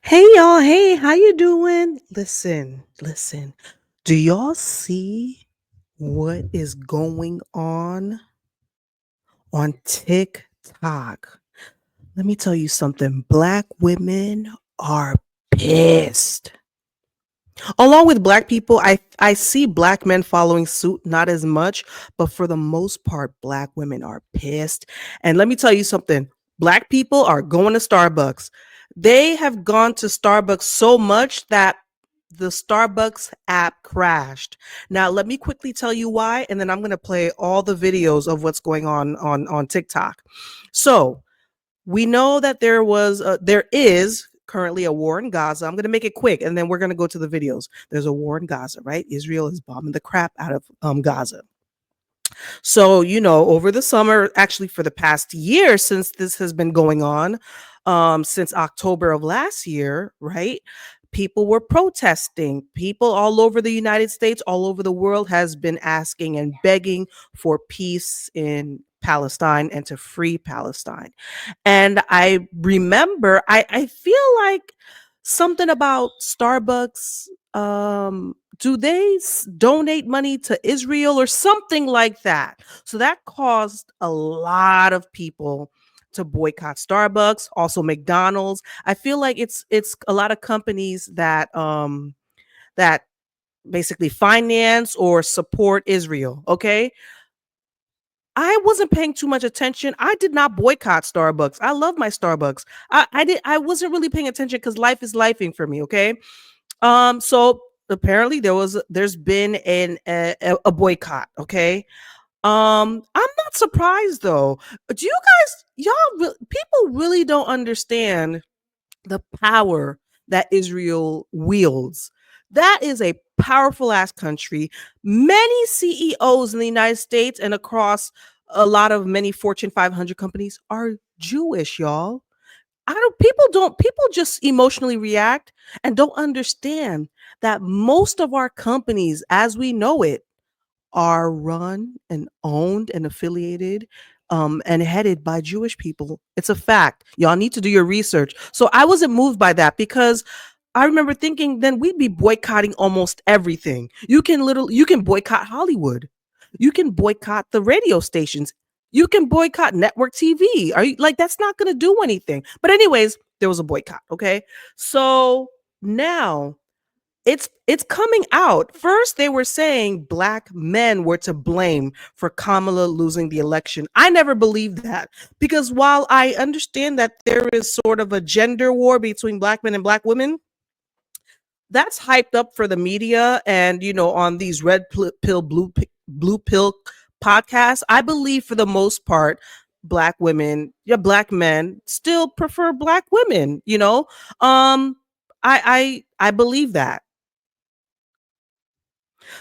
Hey y'all, hey, how you doing? Listen. Do y'all see what is going on TikTok? Let me tell you something. Black women are pissed. Along with black people, I see black men following suit, not as much, but for the most part, black women are pissed. And let me tell you something. Black people are going to Starbucks. They have gone to Starbucks so much that the Starbucks app crashed. Now, let me quickly tell you why, and then I'm going to play all the videos of what's going on TikTok. So, we know that there is currently a war in Gaza. I'm going to make it quick, and then we're going to go to the videos. There's a war in Gaza, right? Israel is bombing the crap out of Gaza. So, over the summer, actually for the past year since this has been going on, since October of last year, right? People were protesting. People all over the United States, all over the world has been asking and begging for peace in Palestine and to free Palestine. And I remember, I feel like something about Starbucks. Do they donate money to Israel or something like that? So that caused a lot of people to boycott Starbucks, also McDonald's. I feel like it's a lot of companies that basically finance or support Israel. Okay, I wasn't paying too much attention. I did not boycott Starbucks. I love my Starbucks. I wasn't really paying attention because life is lifing for me. Okay. So apparently there's been a boycott. Okay. I'm not surprised though. Do you guys, people really don't understand the power that Israel wields. That is a powerful ass country. Many CEOs in the United States and across a lot of many Fortune 500 companies are Jewish, y'all. People just emotionally react and don't understand that most of our companies as we know it are run and owned and affiliated and headed by Jewish people. It's a fact. Y'all need to do your research. So I wasn't moved by that because I remember thinking then we'd be boycotting almost everything. You can boycott Hollywood. You can boycott the radio stations. You can boycott network TV. Are you like that's not going to do anything. But anyways, there was a boycott, okay? So now it's coming out. First, they were saying black men were to blame for Kamala losing the election. I never believed that because while I understand that there is sort of a gender war between black men and black women, that's hyped up for the media and on these blue pill podcasts. I believe for the most part black women, yeah, black men still prefer black women, I believe that.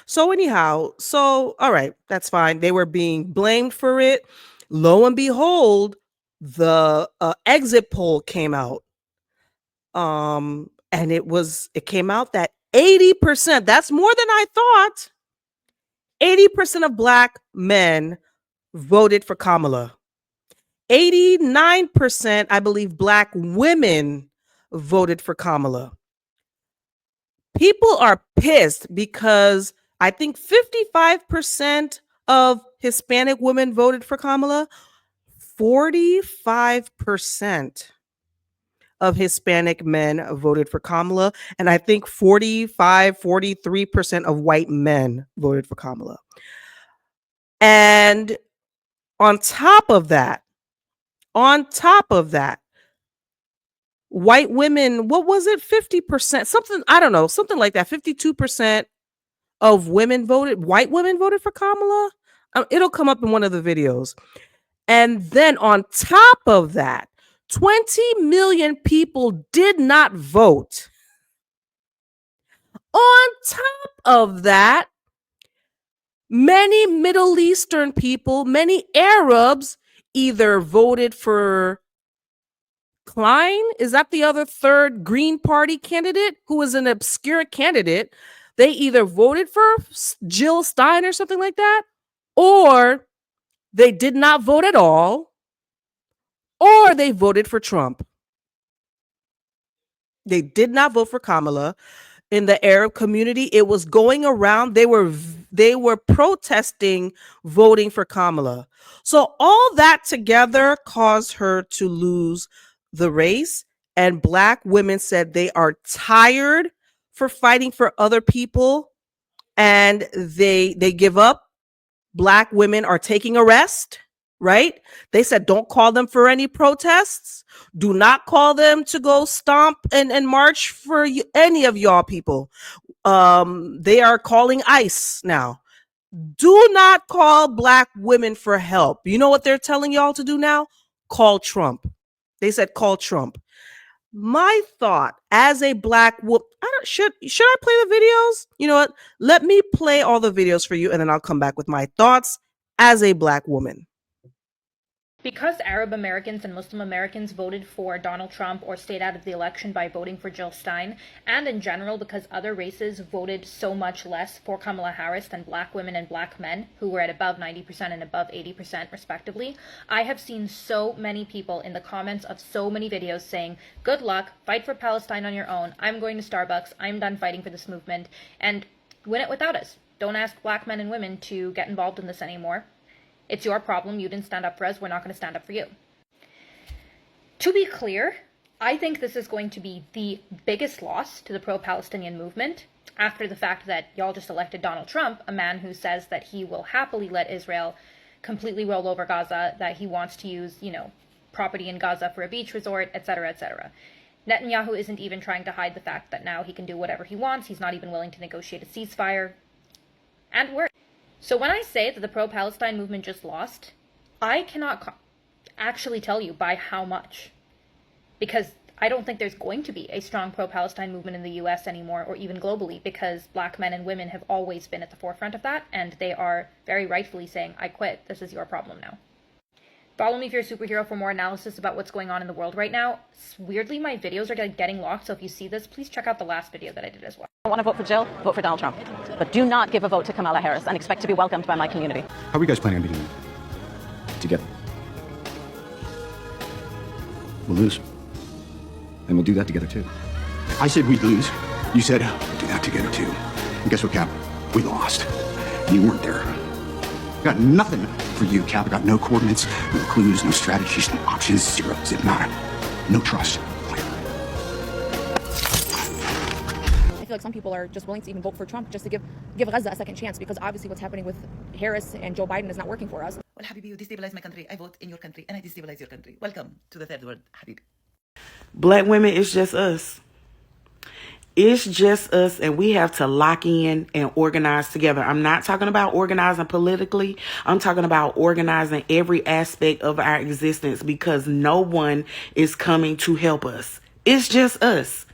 So anyhow, so all right, that's fine. They were being blamed for it. Lo and behold, the exit poll came out. And it came out that 80%, that's more than I thought. 80% of black men voted for Kamala. 89%, I believe, black women voted for Kamala. People are pissed because I think 55% of Hispanic women voted for Kamala. 45% of Hispanic men voted for Kamala. And I think 43% of white men voted for Kamala. And on top of that, white women, what was it? 50%, something, I don't know, something like that. 52% of white women voted for Kamala. It'll come up in one of the videos. And then on top of that, 20 million people did not vote. On top of that, many Middle Eastern people, many Arabs either voted for Klein. Is that the other third Green Party candidate who was an obscure candidate? They either voted for Jill Stein or something like that, or they did not vote at all, or they voted for Trump. They did not vote for Kamala. In the Arab community, it was going around. They were protesting voting for Kamala. So all that together caused her to lose the race. And Black women said they are tired for fighting for other people, and they give up. Black women are taking a rest, right? They said don't call them for any protests. Do not call them to go stomp and march for any of y'all people. They are calling ICE now. Do not call Black women for help. You know what they're telling y'all to do now? Call Trump. They said call Trump. My thought as a Black woman, should I play the videos? You know what? Let me play all the videos for you, and then I'll come back with my thoughts as a Black woman. Because Arab Americans and Muslim Americans voted for Donald Trump or stayed out of the election by voting for Jill Stein, and in general because other races voted so much less for Kamala Harris than Black women and Black men, who were at above 90% and above 80% respectively, I have seen so many people in the comments of so many videos saying, good luck, fight for Palestine on your own, I'm going to Starbucks, I'm done fighting for this movement, and win it without us. Don't ask Black men and women to get involved in this anymore. It's your problem. You didn't stand up for us. We're not going to stand up for you. To be clear, I think this is going to be the biggest loss to the pro-Palestinian movement after the fact that y'all just elected Donald Trump, a man who says that he will happily let Israel completely roll over Gaza, that he wants to use, property in Gaza for a beach resort, etc., etc. Netanyahu isn't even trying to hide the fact that now he can do whatever he wants. He's not even willing to negotiate a ceasefire. And we're... So when I say that the pro-Palestine movement just lost, I cannot actually tell you by how much. Because I don't think there's going to be a strong pro-Palestine movement in the US anymore, or even globally, because Black men and women have always been at the forefront of that, and they are very rightfully saying, I quit, this is your problem now. Follow me if you're a superhero for more analysis about what's going on in the world right now. Weirdly, my videos are getting locked, so if you see this, please check out the last video that I did as well. I want to vote for Jill, vote for Donald Trump. But do not give a vote to Kamala Harris and expect to be welcomed by my community. How are you guys planning on beating together? We'll lose. And we'll do that together too. I said we'd lose. You said we'll do that together too. And guess what, Cap? We lost. You weren't there. Got nothing for you, Cap. I got no coordinates, no clues, no strategies, no options, zero. Zip, nada. No trust. I feel like some people are just willing to even vote for Trump just to give Gaza a second chance, because obviously what's happening with Harris and Joe Biden is not working for us. Well, Habibi, you destabilize my country. I vote in your country and I destabilize your country. Welcome to the third world, Habibi. Black women, it's just us. It's just us, and we have to lock in and organize together. I'm not talking about organizing politically. I'm talking about organizing every aspect of our existence, because no one is coming to help us. It's just us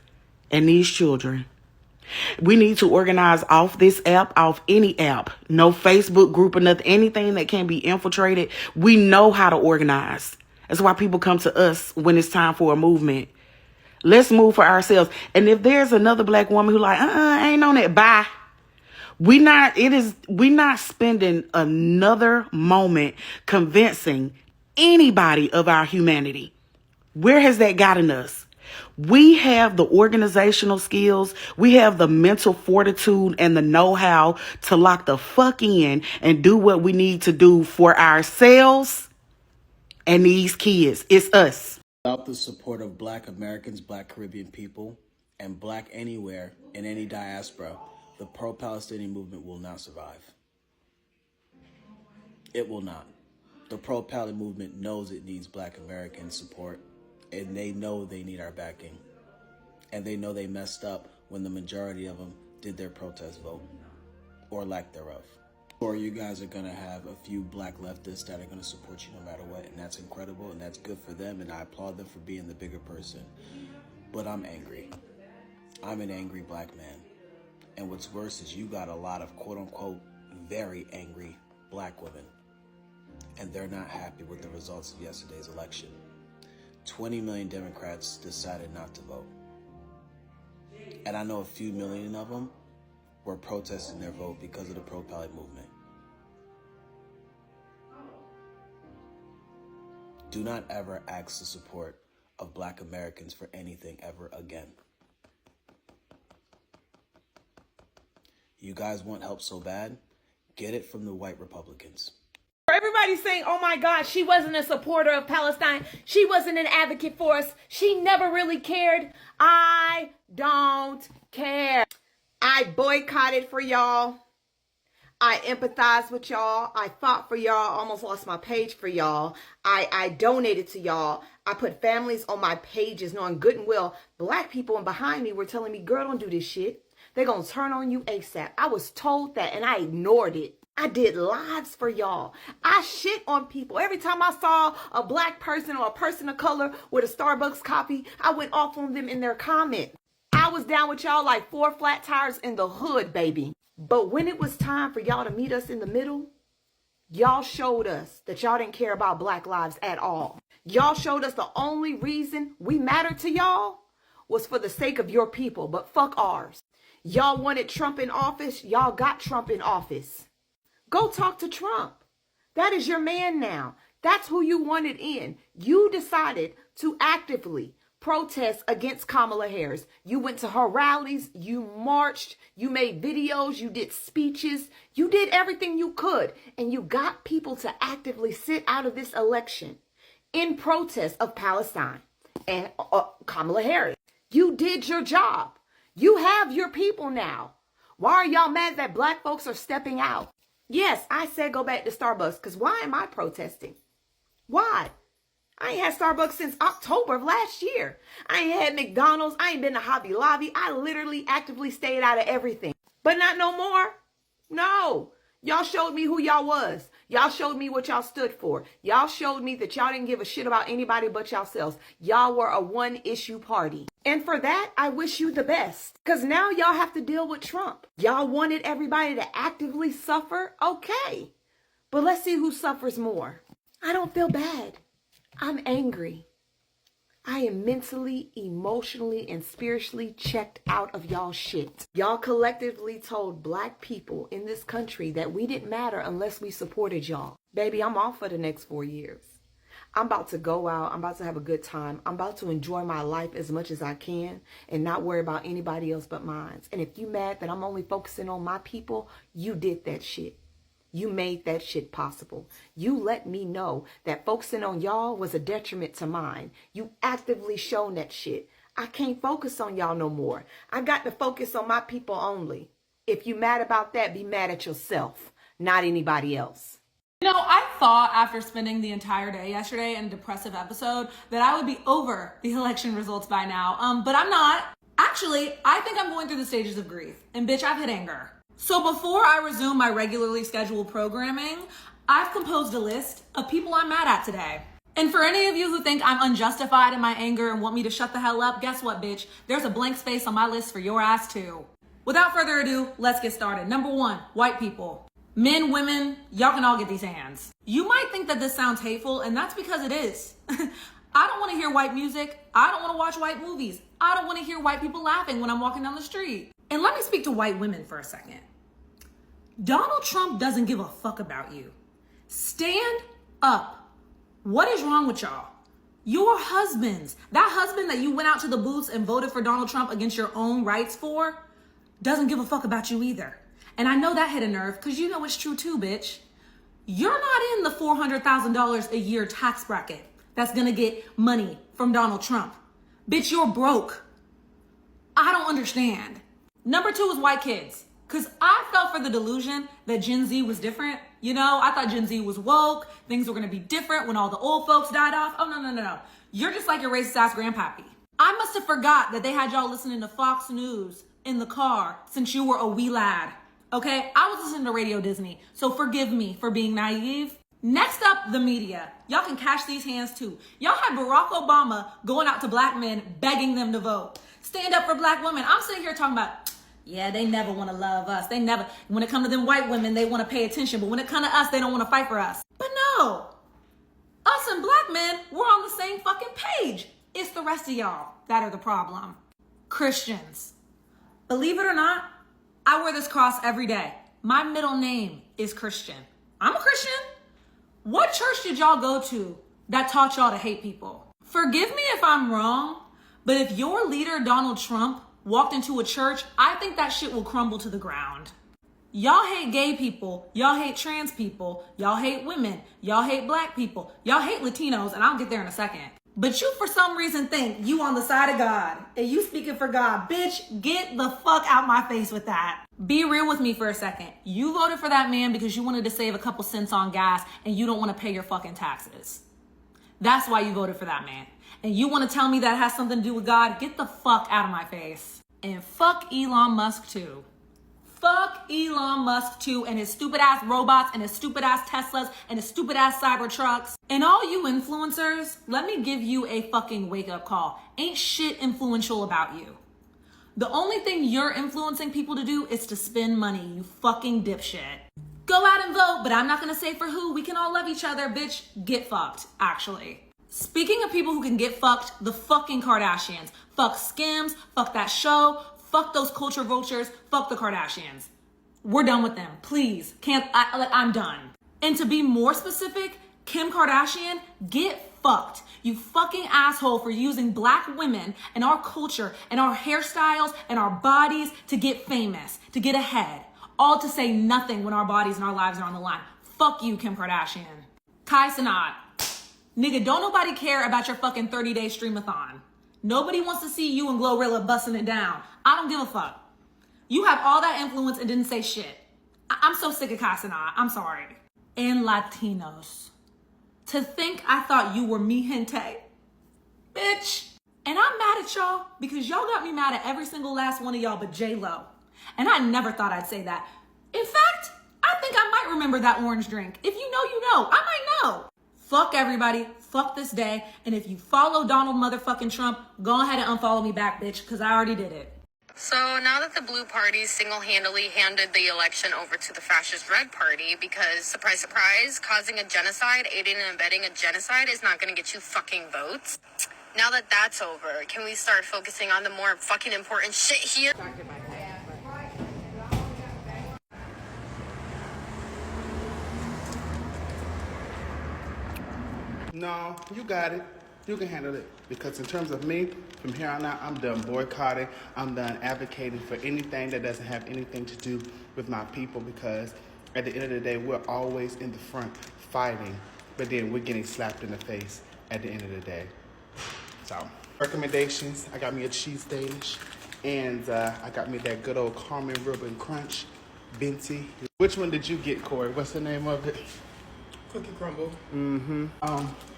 and these children. We need to organize off this app, off any app. No Facebook group or nothing, anything that can be infiltrated. We know how to organize. That's why people come to us when it's time for a movement. Let's move for ourselves. And if there's another Black woman who like, I ain't on that, bye. We not spending another moment convincing anybody of our humanity. Where has that gotten us? We have the organizational skills. We have the mental fortitude and the know-how to lock the fuck in and do what we need to do for ourselves and these kids. It's us. Without the support of Black Americans, Black Caribbean people, and Black anywhere in any diaspora, the pro-Palestinian movement will not survive. It will not. The pro-Palestinian movement knows it needs Black American support, and they know they need our backing. And they know they messed up when the majority of them did their protest vote, or lack thereof. Or you guys are going to have a few Black leftists that are going to support you no matter what, and that's incredible, and that's good for them, and I applaud them for being the bigger person. But I'm angry. I'm an angry Black man. And what's worse is you got a lot of quote-unquote very angry Black women, and they're not happy with the results of yesterday's election. 20 million Democrats decided not to vote. And I know a few million of them were protesting their vote because of the pro-Palestine movement. Do not ever ask the support of Black Americans for anything ever again. You guys want help so bad? Get it from the white Republicans. Everybody's saying, oh my God, she wasn't a supporter of Palestine. She wasn't an advocate for us. She never really cared. I don't care. I boycotted for y'all. I empathized with y'all. I fought for y'all. Almost lost my page for y'all. I donated to y'all. I put families on my pages knowing good and well black people behind me were telling me, girl, don't do this shit. They're going to turn on you ASAP. I was told that and I ignored it. I did lives for y'all. I shit on people. Every time I saw a black person or a person of color with a Starbucks coffee, I went off on them in their comments. I was down with y'all like 4 flat tires in the hood, baby. But when it was time for y'all to meet us in the middle, y'all showed us that y'all didn't care about black lives at all. Y'all showed us the only reason we mattered to y'all was for the sake of your people, but fuck ours. Y'all wanted Trump in office. Y'all got Trump in office. Go talk to Trump. That is your man now. That's who you wanted in. You decided to actively protest against Kamala Harris. You went to her rallies, you marched, you made videos, you did speeches, you did everything you could, and you got people to actively sit out of this election in protest of Palestine and Kamala Harris. You did your job. You have your people now. Why are y'all mad that black folks are stepping out? Yes, I said go back to Starbucks, because why am I protesting? Why? I ain't had Starbucks since October of last year. I ain't had McDonald's. I ain't been to Hobby Lobby. I literally actively stayed out of everything. But not no more. No. Y'all showed me who y'all was. Y'all showed me what y'all stood for. Y'all showed me that y'all didn't give a shit about anybody but yourselves. Y'all were a one-issue party. And for that, I wish you the best. Because now y'all have to deal with Trump. Y'all wanted everybody to actively suffer? Okay. But let's see who suffers more. I don't feel bad. I'm angry. I am mentally, emotionally, and spiritually checked out of y'all shit. Y'all collectively told black people in this country that we didn't matter unless we supported y'all. Baby, I'm off for the next 4 years. I'm about to go out. I'm about to have a good time. I'm about to enjoy my life as much as I can and not worry about anybody else but mine. And if you mad that I'm only focusing on my people, you did that shit. You made that shit possible. You let me know that focusing on y'all was a detriment to mine. You actively shown that shit. I can't focus on y'all no more. I got to focus on my people only. If you mad about that, be mad at yourself, not anybody else. You know, I thought after spending the entire day yesterday in a depressive episode that I would be over the election results by now, but I'm not. Actually, I think I'm going through the stages of grief, and bitch, I've hit anger. So before I resume my regularly scheduled programming, I've composed a list of people I'm mad at today. And for any of you who think I'm unjustified in my anger and want me to shut the hell up, guess what, bitch? There's a blank space on my list for your ass too. Without further ado, let's get started. Number 1, white people. Men, women, y'all can all get these hands. You might think that this sounds hateful, and that's because it is. I don't want to hear white music. I don't want to watch white movies. I don't want to hear white people laughing when I'm walking down the street. And let me speak to white women for a second. Donald Trump doesn't give a fuck about you. Stand up. What is wrong with y'all? Your husbands, that husband that you went out to the booths and voted for Donald Trump against your own rights for, doesn't give a fuck about you either. And I know that hit a nerve because you know it's true too, bitch. You're not in the $400,000 a year tax bracket that's gonna get money from Donald Trump. Bitch, you're broke. I don't understand. Number 2 is white kids. Because I fell for the delusion that Gen Z was different. You know, I thought Gen Z was woke. Things were going to be different when all the old folks died off. Oh, no. You're just like your racist ass grandpappy. I must have forgot that they had y'all listening to Fox News in the car since you were a wee lad. Okay? I was listening to Radio Disney. So forgive me for being naive. Next up, the media. Y'all can cash these hands too. Y'all had Barack Obama going out to black men begging them to vote. Stand up for black women. I'm sitting here talking about, yeah, they never want to love us. They never, when it comes to them white women, they want to pay attention. But when it comes to us, they don't want to fight for us. But no, us and black men, we're on the same fucking page. It's the rest of y'all that are the problem. Christians. Believe it or not, I wear this cross every day. My middle name is Christian. I'm a Christian. What church did y'all go to that taught y'all to hate people? Forgive me if I'm wrong, but if your leader, Donald Trump, walked into a church, I think that shit will crumble to the ground. Y'all hate gay people. Y'all hate trans people. Y'all hate women. Y'all hate black people. Y'all hate Latinos, and I'll get there in a second. But you, for some reason, think you on the side of God, and you speaking for God. Bitch, get the fuck out my face with that. Be real with me for a second. You voted for that man because you wanted to save a couple cents on gas, and you don't want to pay your fucking taxes. That's why you voted for that man. And you want to tell me that has something to do with God? Get the fuck out of my face. And fuck Elon Musk too. Fuck Elon Musk too, and his stupid ass robots and his stupid ass Teslas and his stupid ass Cybertrucks. And all you influencers, let me give you a fucking wake up call. Ain't shit influential about you. The only thing you're influencing people to do is to spend money, you fucking dipshit. Go out and vote, but I'm not gonna say for who. We can all love each other, bitch. Get fucked, actually. Speaking of people who can get fucked, the fucking Kardashians. Fuck Skims, fuck that show, fuck those culture vultures, fuck the Kardashians. We're done with them, please. I'm done. And to be more specific, Kim Kardashian, get fucked. You fucking asshole for using black women and our culture and our hairstyles and our bodies to get famous, to get ahead. All to say nothing when our bodies and our lives are on the line. Fuck you, Kim Kardashian. Kai Cenat. Nigga, don't nobody care about your fucking 30-day streamathon. Nobody wants to see you and Glorilla busting it down. I don't give a fuck. You have all that influence and didn't say shit. I'm so sick of Kai Cenat. I'm sorry. And Latinos. To think I thought you were mi gente. Bitch. And I'm mad at y'all because y'all got me mad at every single last one of y'all but J-Lo. And I never thought I'd say that. In fact, I think I might remember that orange drink. If you know, you know. I might know. Fuck everybody. Fuck this day. And if you follow Donald motherfucking Trump, go ahead and unfollow me back, bitch, because I already did it. So now that the blue party single-handedly handed the election over to the fascist red party because, surprise, surprise, causing a genocide, aiding and abetting a genocide is not going to get you fucking votes. Now that that's over, can we start focusing on the more fucking important shit here? No, you got it. You can handle it. Because in terms of me, from here on out, I'm done boycotting. I'm done advocating for anything that doesn't have anything to do with my people. Because at the end of the day, we're always in the front fighting. But then we're getting slapped in the face at the end of the day. So, recommendations. I got me a cheese Danish. And I got me that good old Carmen Ribbon Crunch. Binty. Which one did you get, Corey? What's the name of it? Cookie crumble. Mm-hmm.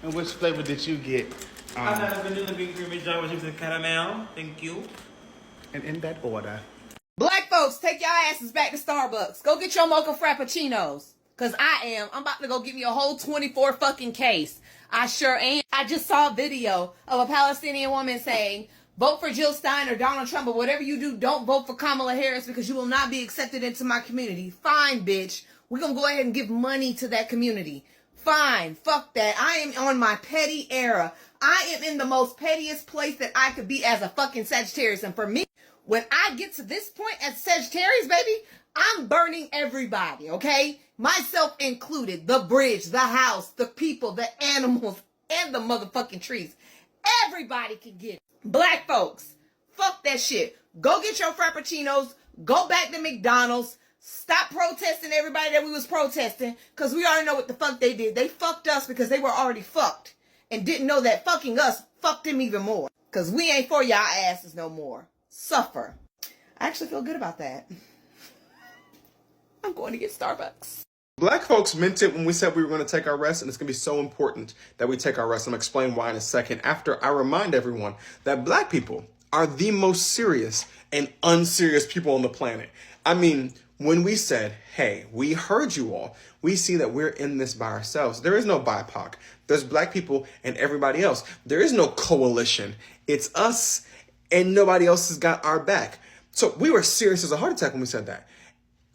And which flavor did you get? I got a vanilla bean creamy Java chips and caramel. Thank you. And in that order. Black folks, take your asses back to Starbucks. Go get your mocha frappuccinos. Cause I'm about to go get me a whole 24 fucking case. I sure am. I just saw a video of a Palestinian woman saying, vote for Jill Stein or Donald Trump, or whatever you do, don't vote for Kamala Harris because you will not be accepted into my community. Fine, bitch. We're going to go ahead and give money to that community. Fine. Fuck that. I am on my petty era. I am in the most pettiest place that I could be as a fucking Sagittarius. And for me, when I get to this point as Sagittarius, baby, I'm burning everybody, okay? Myself included. The bridge, the house, the people, the animals, and the motherfucking trees. Everybody can get it. Black folks, fuck that shit. Go get your frappuccinos. Go back to McDonald's. Stop protesting everybody that we was protesting, because we already know what the fuck they did. They fucked us because they were already fucked and didn't know that fucking us fucked them even more, because we ain't for y'all asses no more. Suffer. I actually feel good about that. I'm going to get Starbucks. Black folks meant it when we said we were going to take our rest, and it's going to be so important that we take our rest. I'm going to explain why in a second after I remind everyone that black people are the most serious and unserious people on the planet. I mean, when we said, hey, we heard you all, we see that we're in this by ourselves. There is no BIPOC. There's black people and everybody else. There is no coalition. It's us and nobody else has got our back. So we were serious as a heart attack when we said that.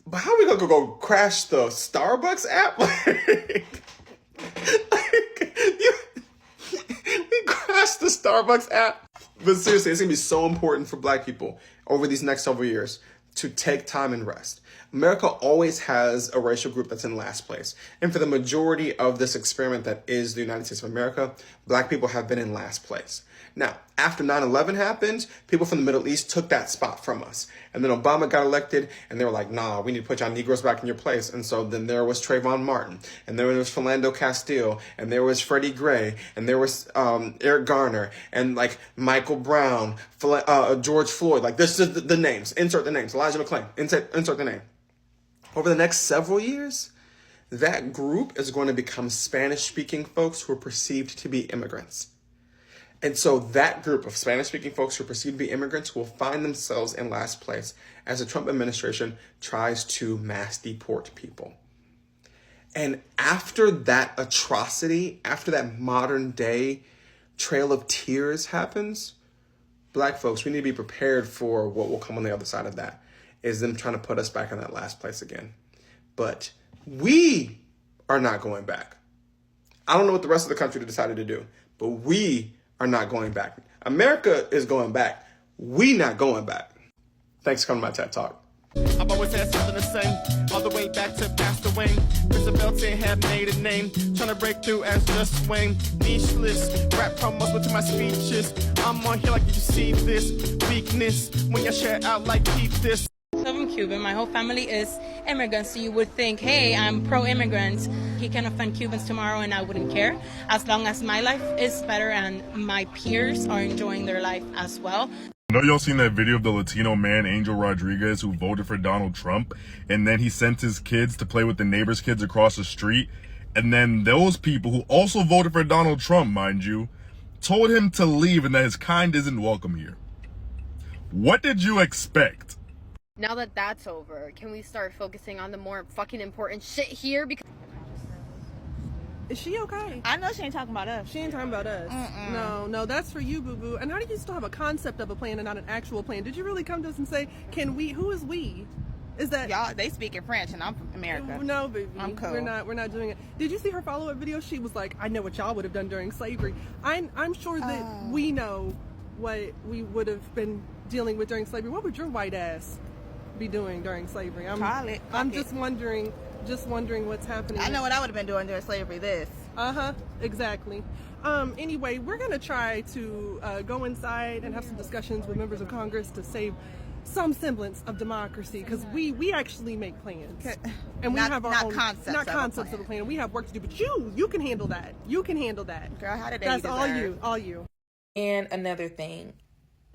But how are we going to go crash the Starbucks app? We crashed the Starbucks app. But seriously, it's going to be so important for black people over these next several years to take time and rest. America always has a racial group that's in last place. And for the majority of this experiment that is the United States of America, black people have been in last place. Now, after 9/11 happened, people from the Middle East took that spot from us. And then Obama got elected, and they were like, nah, we need to put y'all Negroes back in your place. And so then there was Trayvon Martin, and there was Philando Castile, and there was Freddie Gray, and there was Eric Garner, and like Michael Brown, George Floyd. Like, this is the names. Insert the names. Elijah McClain. Insert the name. Over the next several years, that group is going to become Spanish-speaking folks who are perceived to be immigrants. And so that group of Spanish-speaking folks who are perceived to be immigrants will find themselves in last place as the Trump administration tries to mass deport people. And after that atrocity, after that modern day trail of tears happens, Black folks, we need to be prepared for what will come on the other side of that, is them trying to put us back in that last place again. But we are not going back. I don't know what the rest of the country decided to do, but we are not going back. America is going back. We not going back. Thanks for coming to my TED Talk. I've always had something to say, all the way back to Pastor Wayne. Roosevelt had made a name, trying to break through as just Wayne. Nicheless, rap promos between my speeches. I'm on here like, did you see this weakness? When you share out like, keep this. I'm Cuban. My whole family is immigrants, so you would think, hey, I'm pro-immigrant. He can offend Cubans tomorrow and I wouldn't care, as long as my life is better and my peers are enjoying their life as well. I know y'all seen that video of the Latino man, Angel Rodriguez, who voted for Donald Trump, and then he sent his kids to play with the neighbor's kids across the street, and then those people who also voted for Donald Trump, mind you, told him to leave and that his kind isn't welcome here. What did you expect? Now that that's over, can we start focusing on the more fucking important shit here? Because is she okay? I know she ain't talking about us. She ain't talking about us. No, that's for you, boo-boo. And how do you still have a concept of a plan and not an actual plan? Did you really come to us and say, can we, who is we? Is that y'all? They speak in French and I'm from America. No, baby. I'm cool. We're not doing it. Did you see her follow-up video? She was like, I know what y'all would have done during slavery. I'm sure that we know what we would have been dealing with during slavery. What would your white ass be doing during slavery? I'm just wondering what's happening. I know what I would have been doing during slavery. Exactly. Anyway, we're gonna try to go inside and have some discussions with members of Congress to save some semblance of democracy, because we actually make plans, and we have our own concepts of a plan. We have work to do, but you can handle that. Girl, how did that's all you. And another thing,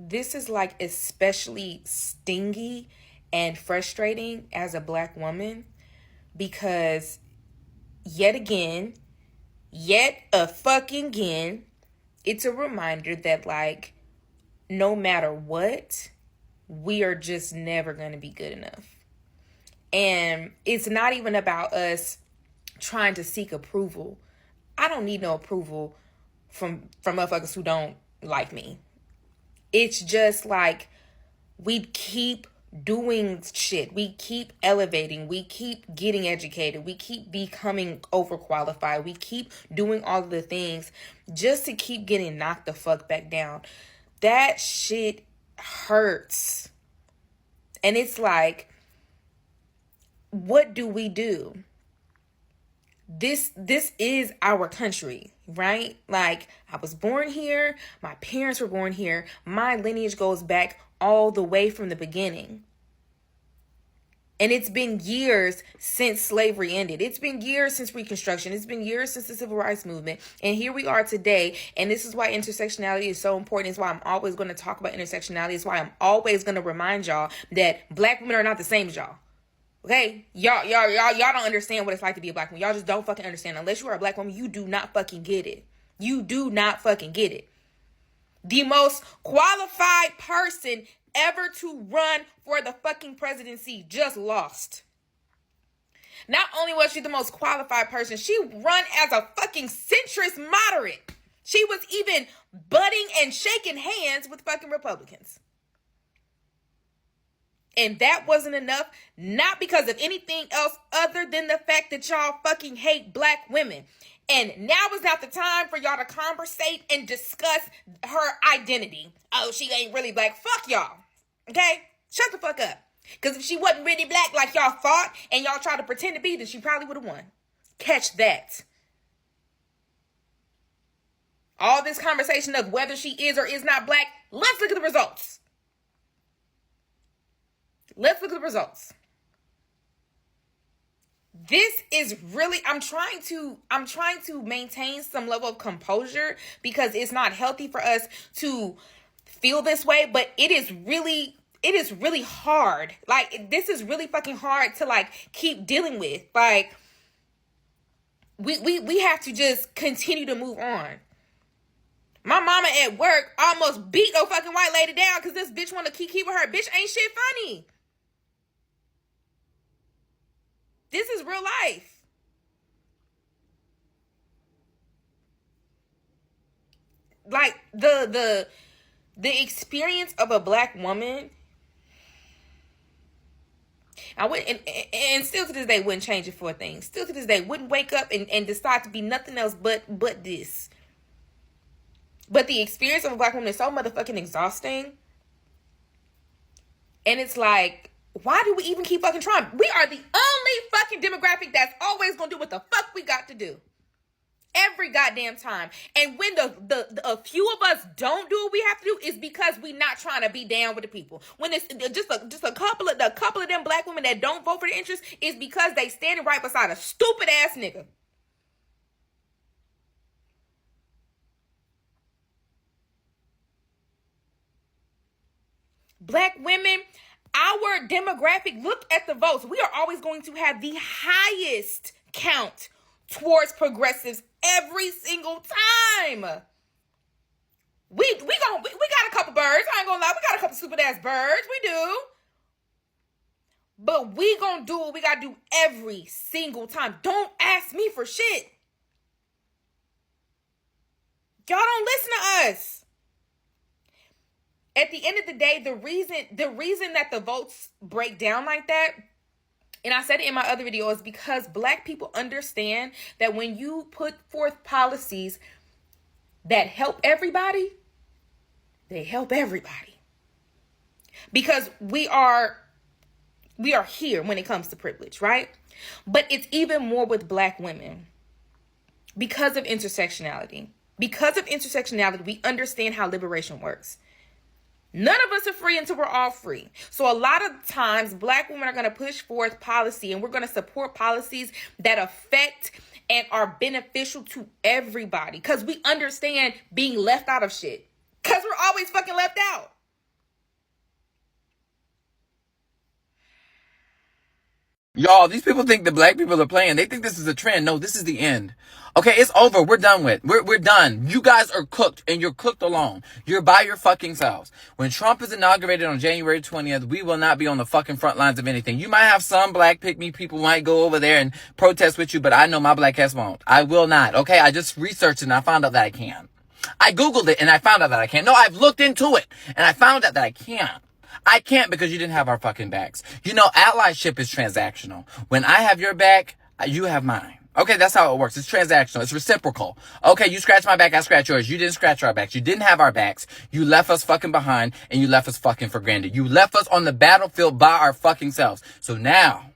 this is like especially stingy and frustrating as a Black woman, because yet a fucking again, it's a reminder that, like, no matter what, we are just never going to be good enough. And it's not even about us trying to seek approval. I don't need no approval from motherfuckers who don't like me. It's just like, we keep doing shit. We keep elevating. We keep getting educated. We keep becoming overqualified. We keep doing all of the things just to keep getting knocked the fuck back down. That shit hurts. And it's like, what do we do? This is our country, right? Like, I was born here. My parents were born here. My lineage goes back all the way from the beginning. And it's been years since slavery ended. It's been years since Reconstruction. It's been years since the Civil Rights Movement. And here we are today. And this is why intersectionality is so important. It's why I'm always going to talk about intersectionality. It's why I'm always going to remind y'all that Black women are not the same as y'all. Okay? Y'all don't understand what it's like to be a Black woman. Y'all just don't fucking understand. Unless you are a Black woman, you do not fucking get it. You do not fucking get it. The most qualified person ever to run for the fucking presidency just lost. Not only was she the most qualified person, she run as a fucking centrist moderate. She was even butting and shaking hands with fucking Republicans. And that wasn't enough, not because of anything else other than the fact that y'all fucking hate Black women. And now is not the time for y'all to conversate and discuss her identity. Oh, she ain't really Black. Fuck y'all. Okay? Shut the fuck up. Because if she wasn't really Black like y'all thought and y'all tried to pretend to be, then she probably would have won. Catch that. All this conversation of whether she is or is not black, let's look at the results. Let's look at the results. This is really, I'm trying to maintain some level of composure because it's not healthy for us to feel this way, but it is really hard. Like, this is really fucking hard to like keep dealing with. Like, we have to just continue to move on. My mama at work almost beat no fucking white lady down because this bitch want to keep with her. Bitch, ain't shit funny. This is real life. Like, the experience of a black woman, I wouldn't, and still to this day wouldn't change it for a thing. Still to this day wouldn't wake up and decide to be nothing else but this. But the experience of a black woman is so motherfucking exhausting. And it's like, why do we even keep fucking trying? We are the only fucking demographic that's always gonna do what the fuck we got to do. Every goddamn time. And when a few of us don't do what we have to do, is because we not trying to be down with the people. When it's just a couple of them black women that don't vote for the interest, is because they standing right beside a stupid ass nigga. Black women, our demographic, look at the votes. We are always going to have the highest count towards progressives every single time. We got a couple birds. I ain't gonna lie. We got a couple stupid ass birds. We do. But we gonna do what we gotta do every single time. Don't ask me for shit. Y'all don't listen to us. At the end of the day, the reason that the votes break down like that, and I said it in my other video, is because black people understand that when you put forth policies that help everybody, they help everybody. Because we are here when it comes to privilege, right? But it's even more with black women because of intersectionality. Because of intersectionality, we understand how liberation works. None of us are free until we're all free. So a lot of times, black women are going to push forth policy, and we're going to support policies that affect and are beneficial to everybody. Because we understand being left out of shit. Because we're always fucking left out. Y'all, these people think that black people are playing. They think this is a trend. No, this is the end. Okay, it's over. We're done with. We're done. You guys are cooked, and you're cooked alone. You're by your fucking selves. When Trump is inaugurated on January 20th, we will not be on the fucking front lines of anything. You might have some black pick-me people might go over there and protest with you, but I know my black ass won't. I will not. Okay, I just researched it and I found out that I can. I Googled it and I found out that I can. No, I've looked into it and I found out that I can't. I can't because you didn't have our fucking backs. You know, allyship is transactional. When I have your back, you have mine. Okay, that's how it works. It's transactional. It's reciprocal. Okay, you scratch my back, I scratch yours. You didn't scratch our backs. You didn't have our backs. You left us fucking behind, and you left us fucking for granted. You left us on the battlefield by our fucking selves. So now,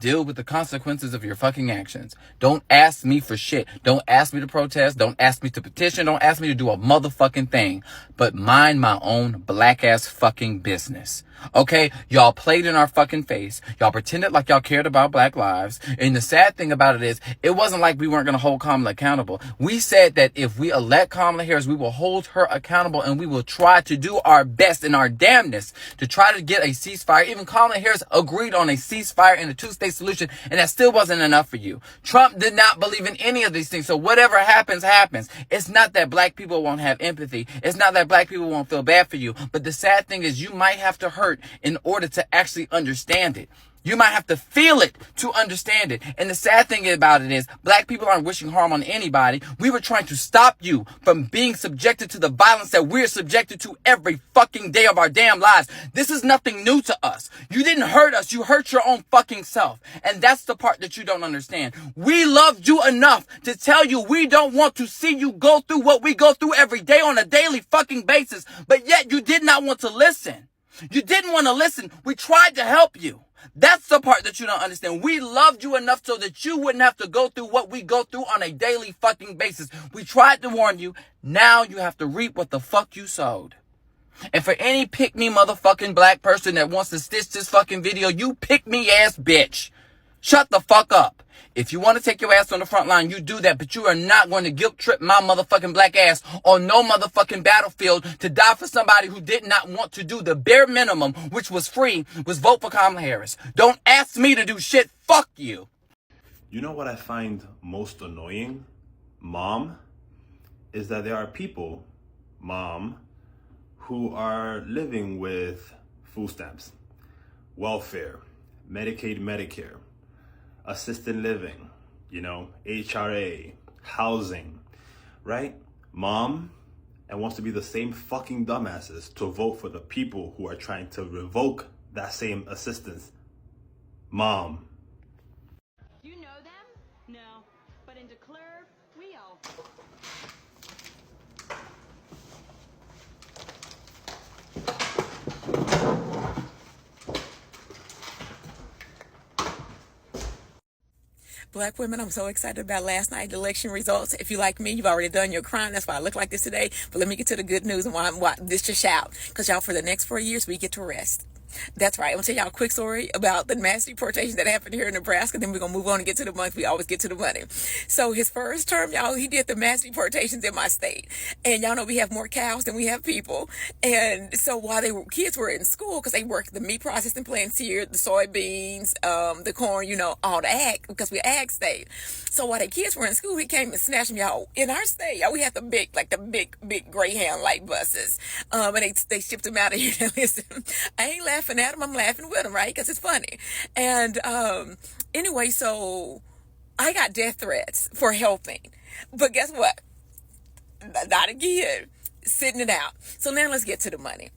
deal with the consequences of your fucking actions. Don't ask me for shit. Don't ask me to protest. Don't ask me to petition. Don't ask me to do a motherfucking thing. But mind my own black ass fucking business. Okay? Y'all played in our fucking face. Y'all pretended like y'all cared about black lives. And the sad thing about it is, it wasn't like we weren't going to hold Kamala accountable. We said that if we elect Kamala Harris, we will hold her accountable and we will try to do our best and our damnness to try to get a ceasefire. Even Kamala Harris agreed on a ceasefire and a two-state solution, and that still wasn't enough for you. Trump did not believe in any of these things. So whatever happens, happens. It's not that black people won't have empathy. It's not that black people won't feel bad for you. But the sad thing is, you might have to hurt in order to actually understand it. You might have to feel it to understand it. And the sad thing about it is, black people aren't wishing harm on anybody. We were trying to stop you from being subjected to the violence that we're subjected to every fucking day of our damn lives. This is nothing new to us. You didn't hurt us. You hurt your own fucking self. And that's the part that you don't understand. We loved you enough to tell you we don't want to see you go through what we go through every day on a daily fucking basis. But yet you did not want to listen. You didn't want to listen. We tried to help you. That's the part that you don't understand. We loved you enough so that you wouldn't have to go through what we go through on a daily fucking basis. We tried to warn you. Now you have to reap what the fuck you sowed. And for any pick-me motherfucking black person that wants to stitch this fucking video, you pick-me ass bitch. Shut the fuck up. If you want to take your ass on the front line, you do that, but you are not going to guilt trip my motherfucking black ass on no motherfucking battlefield to die for somebody who did not want to do the bare minimum, which was free, was vote for Kamala Harris. Don't ask me to do shit. Fuck you. You know what I find most annoying, Mom, is that there are people, Mom, who are living with food stamps, welfare, Medicaid, Medicare, assisted living, HRA, housing, right? Mom, and wants to be the same fucking dumbasses to vote for the people who are trying to revoke that same assistance. Mom. You know them? No. But in Declare, we all. Black women, I'm so excited about last night's election results. If you like me, you've already done your crime. That's why I look like this today. But let me get to the good news and why this just shout. Because y'all, for the next 4 years, we get to rest. That's right. I'm going to tell y'all a quick story about the mass deportation that happened here in Nebraska. Then we're going to move on and get to the money. We always get to the money. So his first term, y'all, he did the mass deportations in my state. And y'all know we have more cows than we have people. And so while kids were in school, because they worked the meat processing plants here, the soybeans, the corn, all the ag, because we're ag state. So while the kids were in school, he came and snatched them, y'all. In our state, y'all, we have the big Greyhound light buses. And they shipped them out of here. Now listen, I ain't laughing at them, I'm laughing with them, right? Because it's funny. And anyway, so I got death threats for helping. But guess what? Not again. Sitting it out. So now let's get to the money.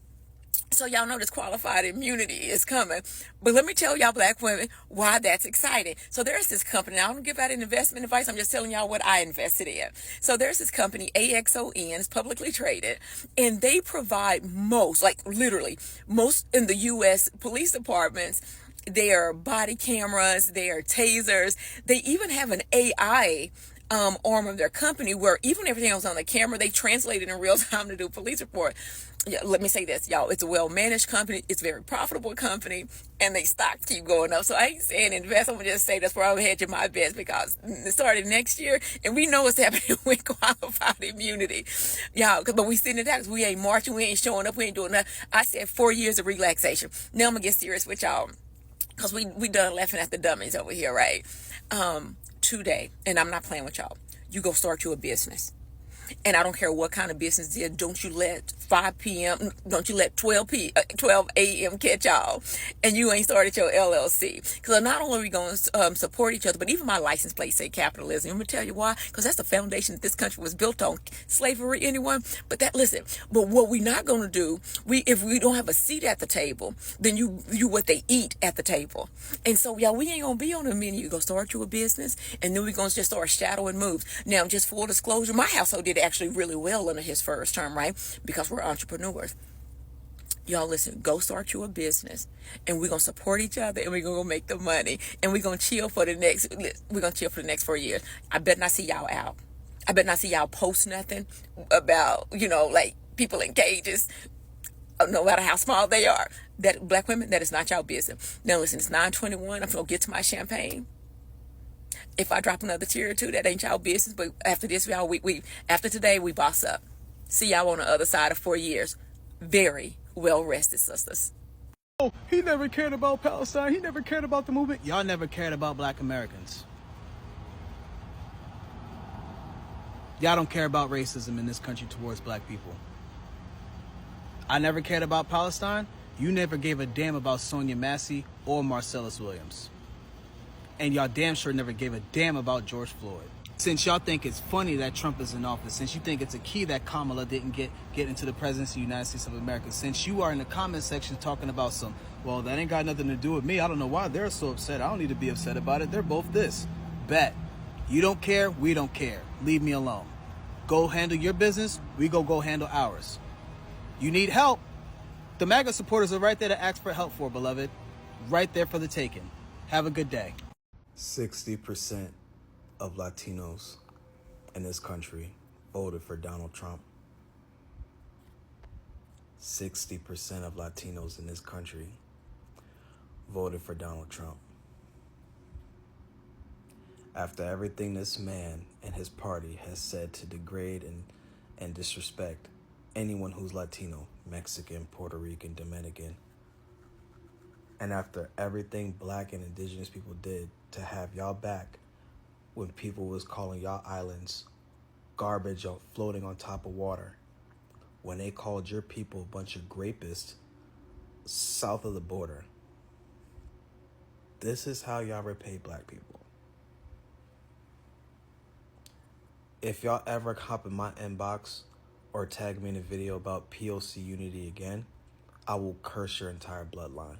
So y'all know this qualified immunity is coming. But let me tell y'all black women why that's exciting. So there's this company. Now, I don't give out any investment advice. I'm just telling y'all what I invested in. So there's this company, AXON, it's publicly traded. And they provide most in the U.S. police departments, their body cameras, their tasers. They even have an AI arm of their company where even everything was on the camera, they translate it in real time to do a police report. Yeah, let me say this, y'all. It's a well-managed company. It's a very profitable company, and they stocks keep going up. So I ain't saying invest. I'm going to just say that's where I'm hedging my bets because it started next year, and we know what's happening with qualified immunity. Y'all, but we sitting there, we ain't marching, we ain't showing up, we ain't doing nothing. I said 4 years of relaxation. Now I'm going to get serious with y'all because we done laughing at the dummies over here, right? Today, and I'm not playing with y'all, you go start you a business. And I don't care what kind of business it is. Don't you let 5 p.m., don't you let 12 a.m. catch y'all. And you ain't started your LLC. Because not only are we going to support each other, but even my license plate say capitalism. I'm going to tell you why. Because that's the foundation that this country was built on. Slavery, anyone? But what we're not going to do, if we don't have a seat at the table, then you what they eat at the table. And so, y'all, we ain't going to be on the menu. You go start you a business, and then we're going to just start shadowing moves. Now, just full disclosure, my household did actually really well under his first term, right? Because we're entrepreneurs. Y'all listen, go start you a business and we're going to support each other and we're going to make the money and we're going to chill for the next 4 years. I bet not see y'all out. I bet not see y'all post nothing about, people in cages, no matter how small they are. That black women, that is not y'all business. Now listen, it's 9:21. I'm going to get to my champagne. If I drop another tear or two, that ain't y'all business. But after this, y'all, after today, we boss up. See y'all on the other side of 4 years. Very well rested, sisters. Oh, he never cared about Palestine. He never cared about the movement. Y'all never cared about black Americans. Y'all don't care about racism in this country towards black people. I never cared about Palestine. You never gave a damn about Sonia Massey or Marcellus Williams. And y'all damn sure never gave a damn about George Floyd. Since y'all think it's funny that Trump is in office, since you think it's a key that Kamala didn't get into the presidency of the United States of America, since you are in the comment section talking about well, that ain't got nothing to do with me. I don't know why they're so upset. I don't need to be upset about it. They're both this. Bet. You don't care. We don't care. Leave me alone. Go handle your business. We go handle ours. You need help. The MAGA supporters are right there to ask for help for, beloved. right there for the taking. Have a good day. 60% of Latinos in this country voted for Donald Trump. 60% of Latinos in this country voted for Donald Trump. After everything this man and his party has said to degrade and disrespect anyone who's Latino, Mexican, Puerto Rican, Dominican, and after everything black and indigenous people did to have y'all back when people was calling y'all islands garbage floating on top of water, when they called your people a bunch of grapists south of the border, this is how y'all repay black people. If y'all ever hop in my inbox or tag me in a video about POC unity again, I will curse your entire bloodline.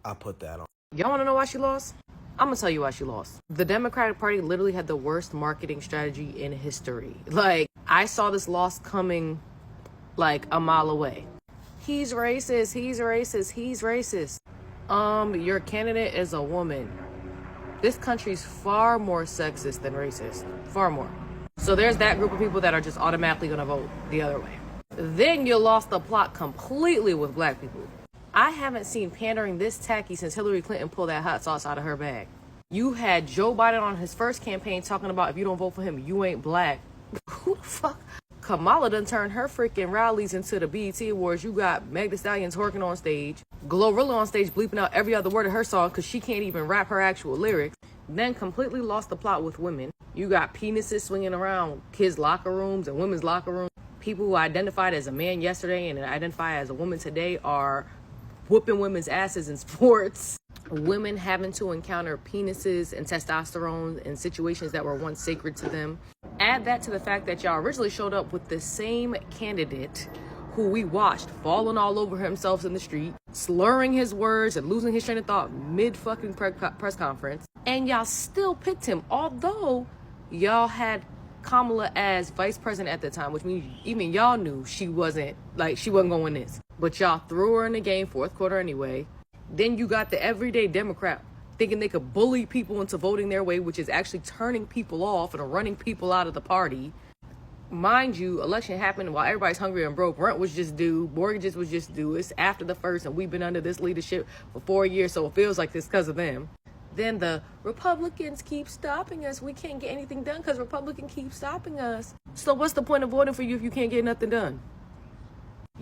I put that on. Y'all want to know why she lost? I'm going to tell you why she lost. The Democratic Party literally had the worst marketing strategy in history. Like, I saw this loss coming like a mile away. He's racist. He's racist. He's racist. Your candidate is a woman. This country's far more sexist than racist. Far more. So there's that group of people that are just automatically going to vote the other way. Then you lost the plot completely with black people. I haven't seen pandering this tacky since Hillary Clinton pulled that hot sauce out of her bag. You had Joe Biden on his first campaign talking about if you don't vote for him, you ain't black. Who the fuck? Kamala done turned her freaking rallies into the BET Awards. You got Meg Thee Stallion twerking on stage. Glorilla on stage bleeping out every other word of her song because she can't even rap her actual lyrics. Then completely lost the plot with women. You got penises swinging around kids' locker rooms and women's locker rooms. People who identified as a man yesterday and identify as a woman today are whooping women's asses in sports. Women having to encounter penises and testosterone in situations that were once sacred to them. Add that to the fact that y'all originally showed up with the same candidate who we watched falling all over himself in the street, slurring his words and losing his train of thought mid-fucking press conference. And y'all still picked him, although y'all had Kamala as vice president at the time, which means even y'all knew she wasn't gonna win this. But y'all threw her in the game fourth quarter anyway. Then you got the everyday Democrat thinking they could bully people into voting their way, which is actually turning people off and running people out of the party. Mind you, election happened while everybody's hungry and broke. Rent was just due. Mortgages was just due. It's after the first, and we've been under this leadership for 4 years, so it feels like this because of them. Then the Republicans keep stopping us. We can't get anything done because Republicans keep stopping us. So what's the point of voting for you if you can't get nothing done?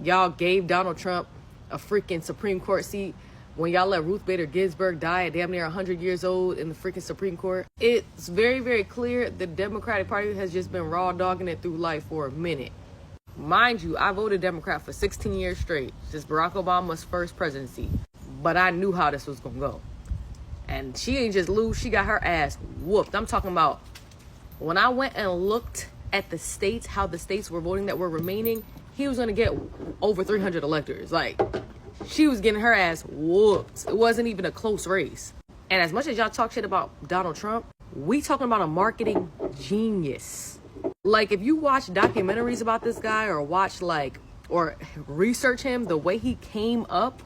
Y'all gave Donald Trump a freaking Supreme Court seat when y'all let Ruth Bader Ginsburg die at damn near 100 years old in the freaking Supreme Court. It's very, very clear the Democratic Party has just been raw dogging it through life for a minute. Mind you, I voted Democrat for 16 years straight since Barack Obama's first presidency. But I knew how this was going to go. And she ain't just lose, she got her ass whooped. I'm talking about when I went and looked at the states, how the states were voting that were remaining, he was going to get over 300 electors. Like, she was getting her ass whooped. It wasn't even a close race. And as much as y'all talk shit about Donald Trump, we talking about a marketing genius. Like, if you watch documentaries about this guy or or research him, the way he came up,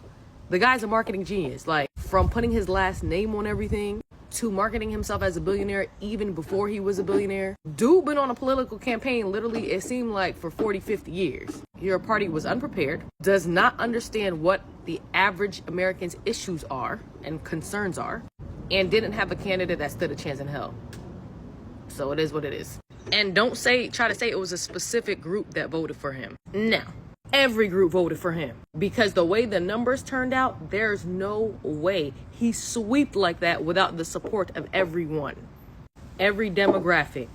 the guy's a marketing genius. Like, from putting his last name on everything to marketing himself as a billionaire even before he was a billionaire. Dude been on a political campaign literally, it seemed like, for 40, 50 years. Your party was unprepared, does not understand what the average American's issues are and concerns are, and didn't have a candidate that stood a chance in hell. So it is what it is. And don't try to say it was a specific group that voted for him. No. Every group voted for him because the way the numbers turned out, there's no way he swept like that without the support of everyone. Every demographic.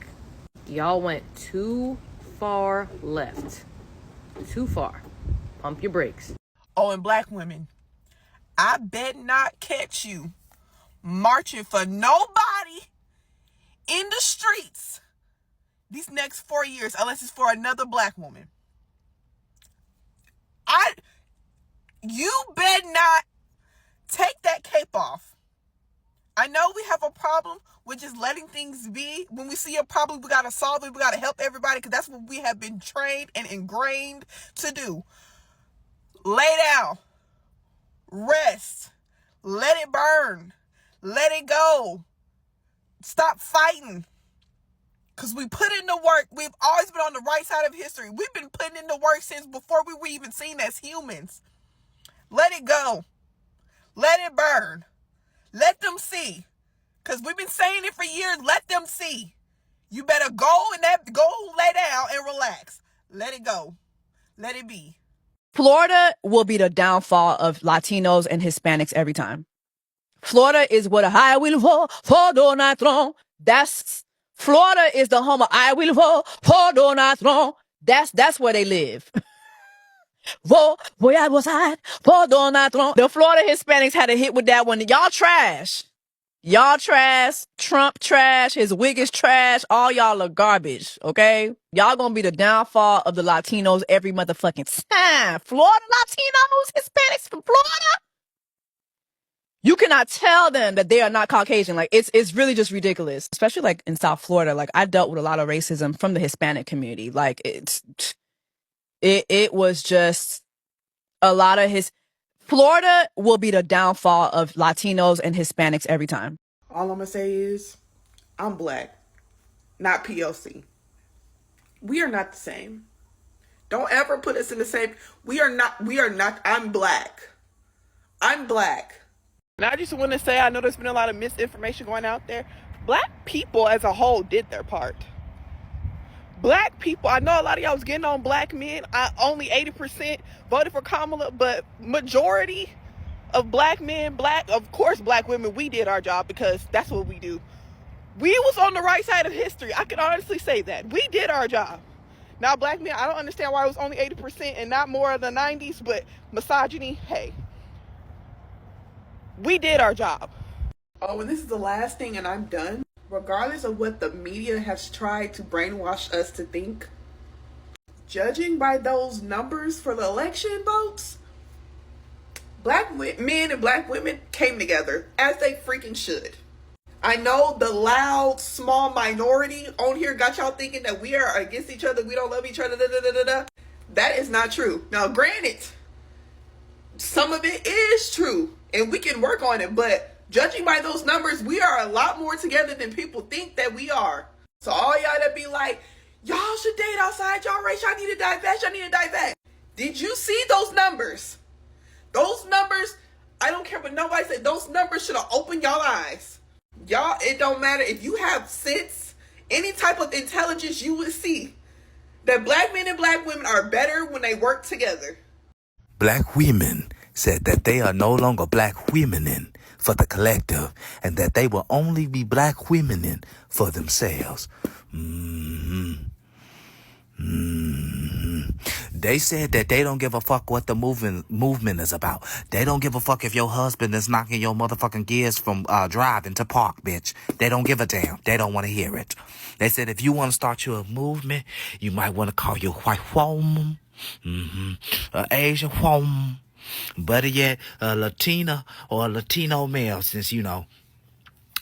Y'all went too far left. Too far. Pump your brakes. Oh, and black women, I bet not catch you marching for nobody in the streets these next 4 years unless it's for another black woman. You better not take that cape off. I know we have a problem with just letting things be. When we see a problem, we got to solve it. We got to help everybody because that's what we have been trained and ingrained to do. Lay down. Rest. Let it burn. Let it go. Stop fighting. Because we put in the work. We've always been on the right side of history. We've been putting in the work since before we were even seen as humans. Let it go. Let it burn. Let them see. Because we've been saying it for years. Let them see. You better go lay down and relax. Let it go. Let it be. Florida will be the downfall of Latinos and Hispanics every time. Florida is what I will vote for Donald Trump. Florida is the home of I will vote for Donald Trump. That's where they live. Vote for Donald Trump. The Florida Hispanics had a hit with that one. Y'all trash. Y'all trash. Trump trash. His wig is trash. All y'all are garbage. Okay? Y'all gonna be the downfall of the Latinos every motherfucking time. Florida Latinos, Hispanics from Florida. You cannot tell them that they are not Caucasian. Like, it's really just ridiculous. Especially like in South Florida. Like, I dealt with a lot of racism from the Hispanic community. Like, it was just a lot of Florida will be the downfall of Latinos and Hispanics every time. All I'm going to say is, I'm black, not POC. We are not the same. Don't ever put us in the same. We are not, I'm black. I'm black. And I just want to say, I know there's been a lot of misinformation going out there. Black people as a whole did their part. Black people, I know a lot of y'all was getting on black men. Only 80% voted for Kamala, but majority of black men, of course black women, we did our job because that's what we do. We was on the right side of history. I can honestly say that. We did our job. Now black men, I don't understand why it was only 80% and not more of the 90s, but misogyny, hey. We did our job. Oh, and this is the last thing and I'm done. Regardless of what the media has tried to brainwash us to think, judging by those numbers for the election votes, black men and black women came together as they freaking should. I know the loud, small minority on here got y'all thinking that we are against each other, we don't love each other, That is not true. Now, granted, some of it is true, and we can work on it, but judging by those numbers, we are a lot more together than people think that we are. So all y'all that be like, y'all should date outside y'all race, y'all need to divest. Did you see those numbers? Those numbers, I don't care what nobody said, those numbers should have opened y'all eyes. Y'all, it don't matter if you have sense, any type of intelligence, you would see that black men and black women are better when they work together. Black women said that they are no longer black women for the collective and that they will only be black women for themselves. They said that they don't give a fuck what the movement is about. They don't give a fuck if your husband is knocking your motherfucking gears from driving to park, bitch. They don't give a damn. They don't want to hear it. They said if you want to start your movement, you might want to call you a white woman, an Asian woman, better yet, a Latina or a Latino male, since y'all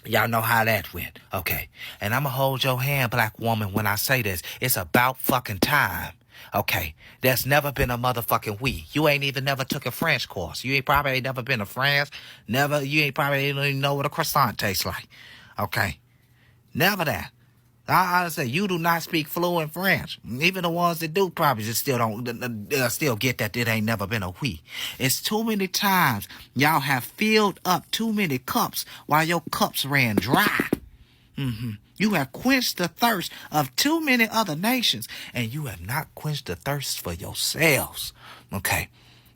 know how that went. Okay. And I'm going to hold your hand, black woman, when I say this. It's about fucking time. Okay. There's never been a motherfucking we. You ain't even never took a French course. You ain't probably never been to France. You ain't probably even know what a croissant tastes like. Okay. Never that. I say you do not speak fluent French. Even the ones that do probably just still get that it ain't never been a we. It's too many times y'all have filled up too many cups while your cups ran dry. You have quenched the thirst of too many other nations, and you have not quenched the thirst for yourselves. Okay.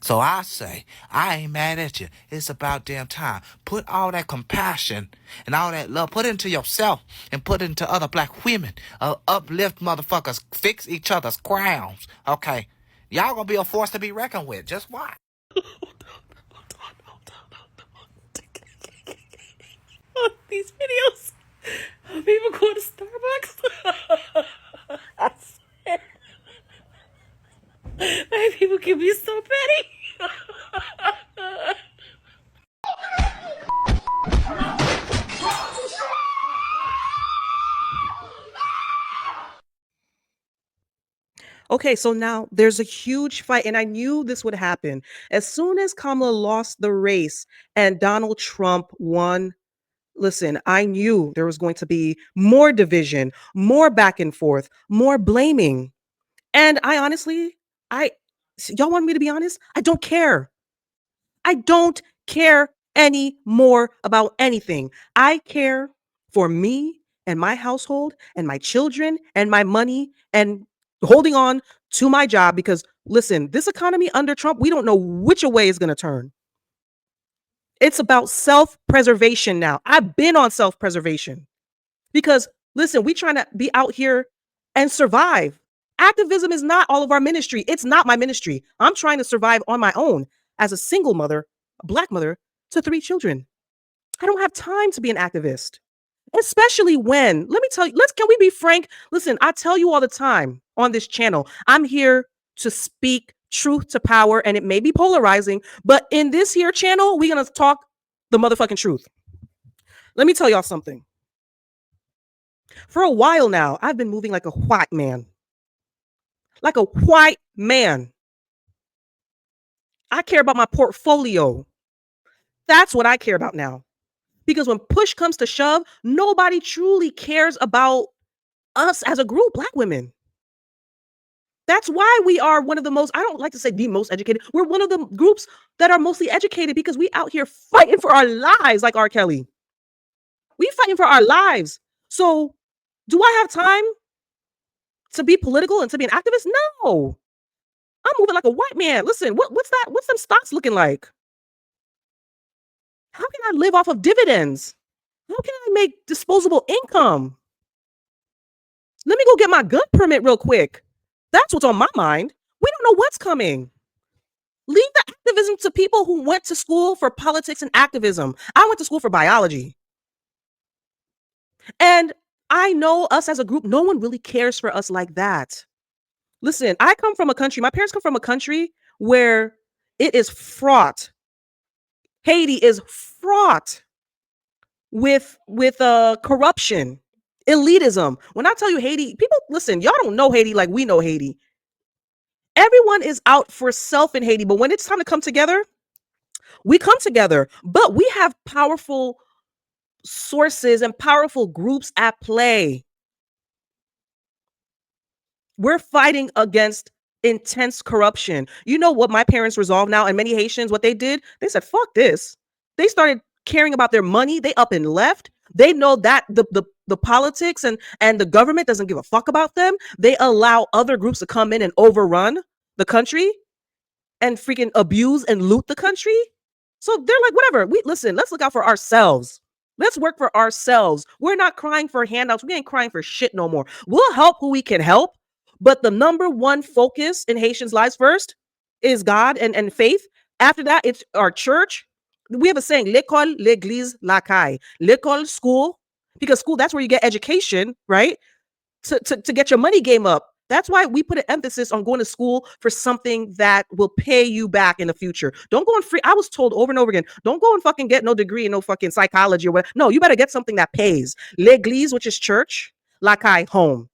So I say, I ain't mad at you. It's about damn time. Put all that compassion and all that love, put it into yourself and put it into other black women. Uplift motherfuckers, fix each other's crowns. Okay. Y'all gonna be a force to be reckoned with. Just watch. These videos of people going to Starbucks. I swear. Why people can be so petty? Okay, so now there's a huge fight, and I knew this would happen. As soon as Kamala lost the race and Donald Trump won, listen, I knew there was going to be more division, more back and forth, more blaming. And I honestly, I y'all want me to be honest? I don't care. I don't care anymore about anything. I care for me and my household and my children and my money and holding on to my job because listen, this economy under Trump, we don't know which way is going to turn. It's about self-preservation now. I've been on self-preservation because listen, we trying to be out here and survive. Activism is not all of our ministry. It's not my ministry. I'm trying to survive on my own as a single mother, a black mother to 3 children. I don't have time to be an activist. Especially when, let me tell you, can we be frank? Listen, I tell you all the time on this channel, I'm here to speak truth to power and it may be polarizing, but in this here channel, we're going to talk the motherfucking truth. Let me tell y'all something. For a while now, I've been moving like a white man. Like a white man. I care about my portfolio. That's what I care about now. Because when push comes to shove, nobody truly cares about us as a group, black women. That's why we are one of the most, I don't like to say the most educated. We're one of the groups that are mostly educated because we out here fighting for our lives like R. Kelly. We fighting for our lives. So do I have time to be political and to be an activist? No. I'm moving like a white man. Listen, what's that? What's them stocks looking like? How can I live off of dividends? How can I make disposable income? Let me go get my gun permit real quick. That's what's on my mind. We don't know what's coming. Leave the activism to people who went to school for politics and activism. I went to school for biology. And I know us as a group, no one really cares for us like that. Listen, I come from a country, my parents come from a country where it is fraught. Haiti is fraught with corruption, elitism. When I tell you Haiti, people listen, y'all don't know Haiti like we know Haiti. Everyone is out for self in Haiti, but when it's time to come together, we come together. But we have powerful sources and powerful groups at play. We're fighting against intense corruption. You know what my parents resolve now, and many Haitians, what they did, they said, fuck this. They started caring about their money. They up and left. They know that the politics and the government doesn't give a fuck about them. They allow other groups to come in and overrun the country and freaking abuse and loot the country. So they're like, whatever. We listen, let's look out for ourselves. Let's work for ourselves. We're not crying for handouts. We ain't crying for shit no more. We'll help who we can help. But the number one focus in Haitians' lives first is God and faith. After that, it's our church. We have a saying, l'école, l'église, la caille. L'école, school, because school, that's where you get education, right? To get your money game up. That's why we put an emphasis on going to school for something that will pay you back in the future. Don't go and free. I was told over and over again, don't go and fucking get no degree in no fucking psychology or whatever. No, you better get something that pays. L'église, which is church, la caille, home.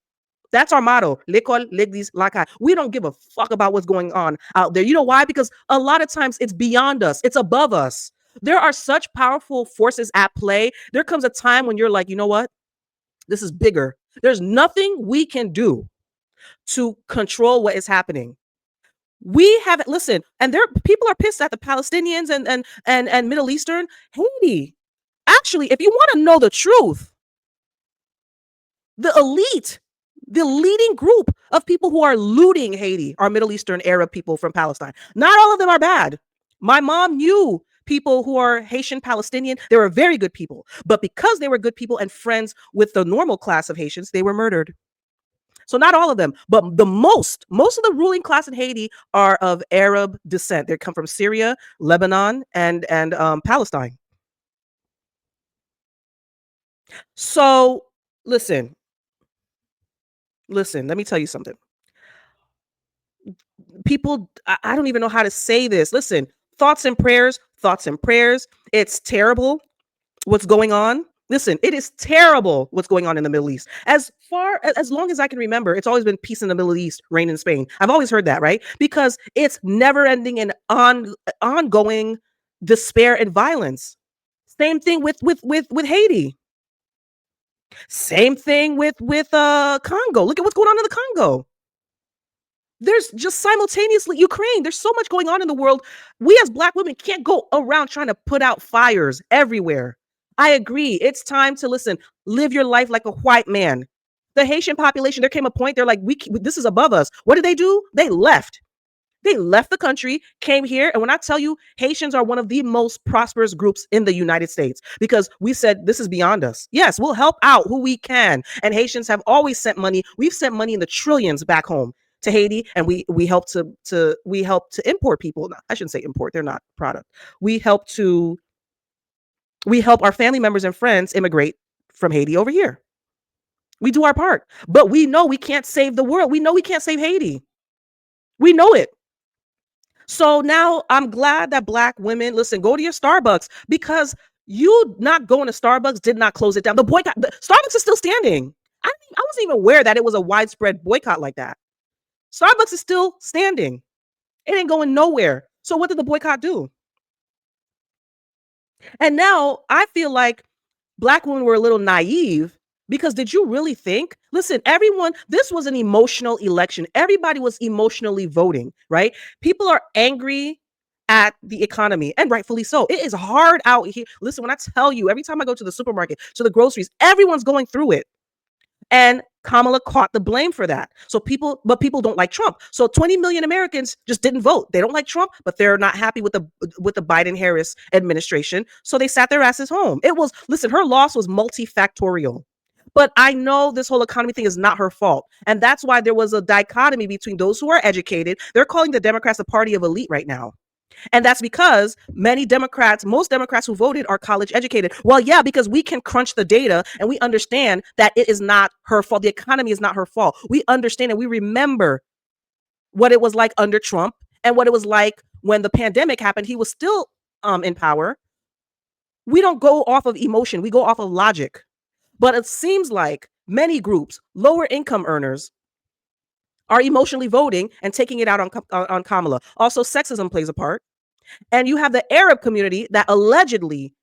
That's our motto. L'école, l'église, la caille. We don't give a fuck about what's going on out there. You know why? Because a lot of times it's beyond us. It's above us. There are such powerful forces at play. There comes a time when you're like, you know what? This is bigger. There's nothing we can do to control what is happening. We haven't listen, and there people are pissed at the Palestinians and Middle Eastern. Haiti. Actually, if you want to know the truth, the elite, the leading group of people who are looting Haiti are Middle Eastern Arab people from Palestine. Not all of them are bad. My mom knew people who are Haitian Palestinian. They were very good people. But because they were good people and friends with the normal class of Haitians, they were murdered. So not all of them, but most of the ruling class in Haiti are of Arab descent. They come from Syria, Lebanon, and Palestine. So listen, let me tell you something. People, I don't even know how to say this. Listen, thoughts and prayers. It's terrible what's going on. Listen, it is terrible what's going on in the Middle East. As long as I can remember, it's always been peace in the Middle East, reign in Spain. I've always heard that, right? Because it's never ending and ongoing despair and violence. Same thing with Haiti. Same thing with Congo. Look at what's going on in the Congo. There's just simultaneously Ukraine. There's so much going on in the world. We as Black women can't go around trying to put out fires everywhere. I agree. It's time to live your life like a white man. The Haitian population, there came a point they're like, this is above us. What did they do? They left. They left the country, came here, and when I tell you, Haitians are one of the most prosperous groups in the United States because we said this is beyond us. Yes, we'll help out who we can, and Haitians have always sent money. We've sent money in the trillions back home to Haiti, and we help to import people. No, I shouldn't say import; they're not product. We help our family members and friends immigrate from Haiti over here. We do our part, but we know we can't save the world. We know we can't save Haiti. We know it. So now I'm glad that Black women, go to your Starbucks because you not going to Starbucks did not close it down. The boycott, Starbucks is still standing. I wasn't even aware that it was a widespread boycott like that. Starbucks is still standing. It ain't going nowhere. So what did the boycott do? And now I feel like Black women were a little naive because did you really think? Listen, everyone, this was an emotional election. Everybody was emotionally voting, right? People are angry at the economy, and rightfully so. It is hard out here. Listen, when I tell you, every time I go to the supermarket, to the groceries, everyone's going through it. And Kamala caught the blame for that. People don't like Trump. So 20 million Americans just didn't vote. They don't like Trump, but they're not happy with the Biden-Harris administration. So they sat their asses home. Her loss was multifactorial. But I know this whole economy thing is not her fault. And that's why there was a dichotomy between those who are educated. They're calling the Democrats the party of elite right now. And that's because most Democrats who voted are college educated. Well, yeah, because we can crunch the data and we understand that it is not her fault. The economy is not her fault. We understand and we remember what it was like under Trump and what it was like when the pandemic happened. He was still in power. We don't go off of emotion. We go off of logic. But it seems like many groups, lower income earners, are emotionally voting and taking it out on Kamala. Also, sexism plays a part. And you have the Arab community that allegedly,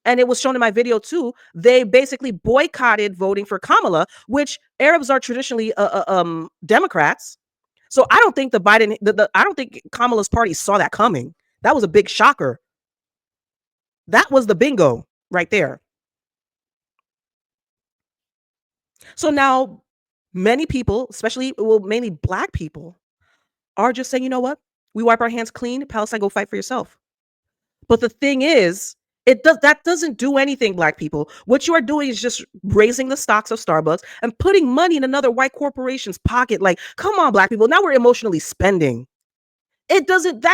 and it was shown in my video too, they basically boycotted voting for Kamala, which Arabs are traditionally Democrats. So I don't think I don't think Kamala's party saw that coming. That was a big shocker. That was the bingo right there. So now many people, mainly Black people, are just saying, you know what? We wipe our hands clean. Palestine, go fight for yourself. But the thing is, that doesn't do anything, Black people. What you are doing is just raising the stocks of Starbucks and putting money in another white corporation's pocket. Like, come on, Black people. Now we're emotionally spending. That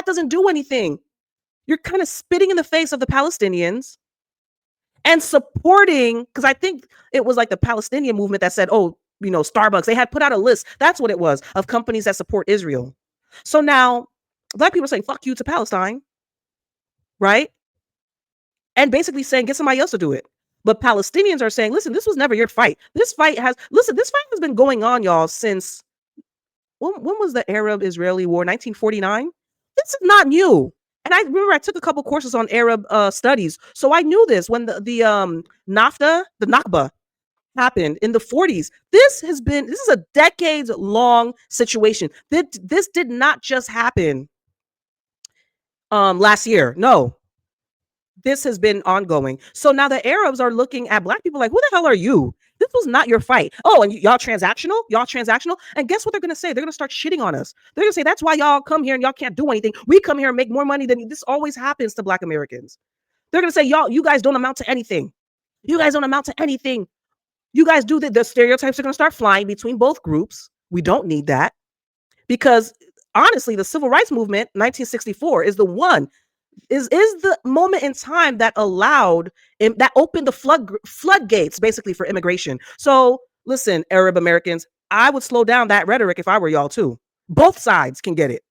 doesn't do anything. You're kind of spitting in the face of the Palestinians and supporting, because I think it was like the Palestinian movement that said, Starbucks, they had put out a list. That's what it was, of companies that support Israel. So now Black people are saying, fuck you to Palestine, right? And basically saying, get somebody else to do it. But Palestinians are saying, listen, this was never your fight. This fight has been going on, y'all, since, when was the Arab-Israeli war? 1949? This is not new. And I remember I took a couple courses on Arab studies. So I knew this when the Nakba happened in the 40s. This is a decades-long situation. This did not just happen last year. No. This has been ongoing. So now the Arabs are looking at Black people like, who the hell are you? This was not your fight. Oh, and y'all transactional? Y'all transactional? And guess what they're going to say? They're going to start shitting on us. They're going to say, that's why y'all come here and y'all can't do anything. We come here and make more money than you. This always happens to Black Americans. They're going to say, you guys don't amount to anything. You guys don't amount to anything. You guys do the stereotypes are going to start flying between both groups. We don't need that. Because honestly, the civil rights movement, 1964, is the moment in time that opened the floodgates basically for immigration. So listen, Arab Americans, I would slow down that rhetoric if I were y'all too. Both sides can get it.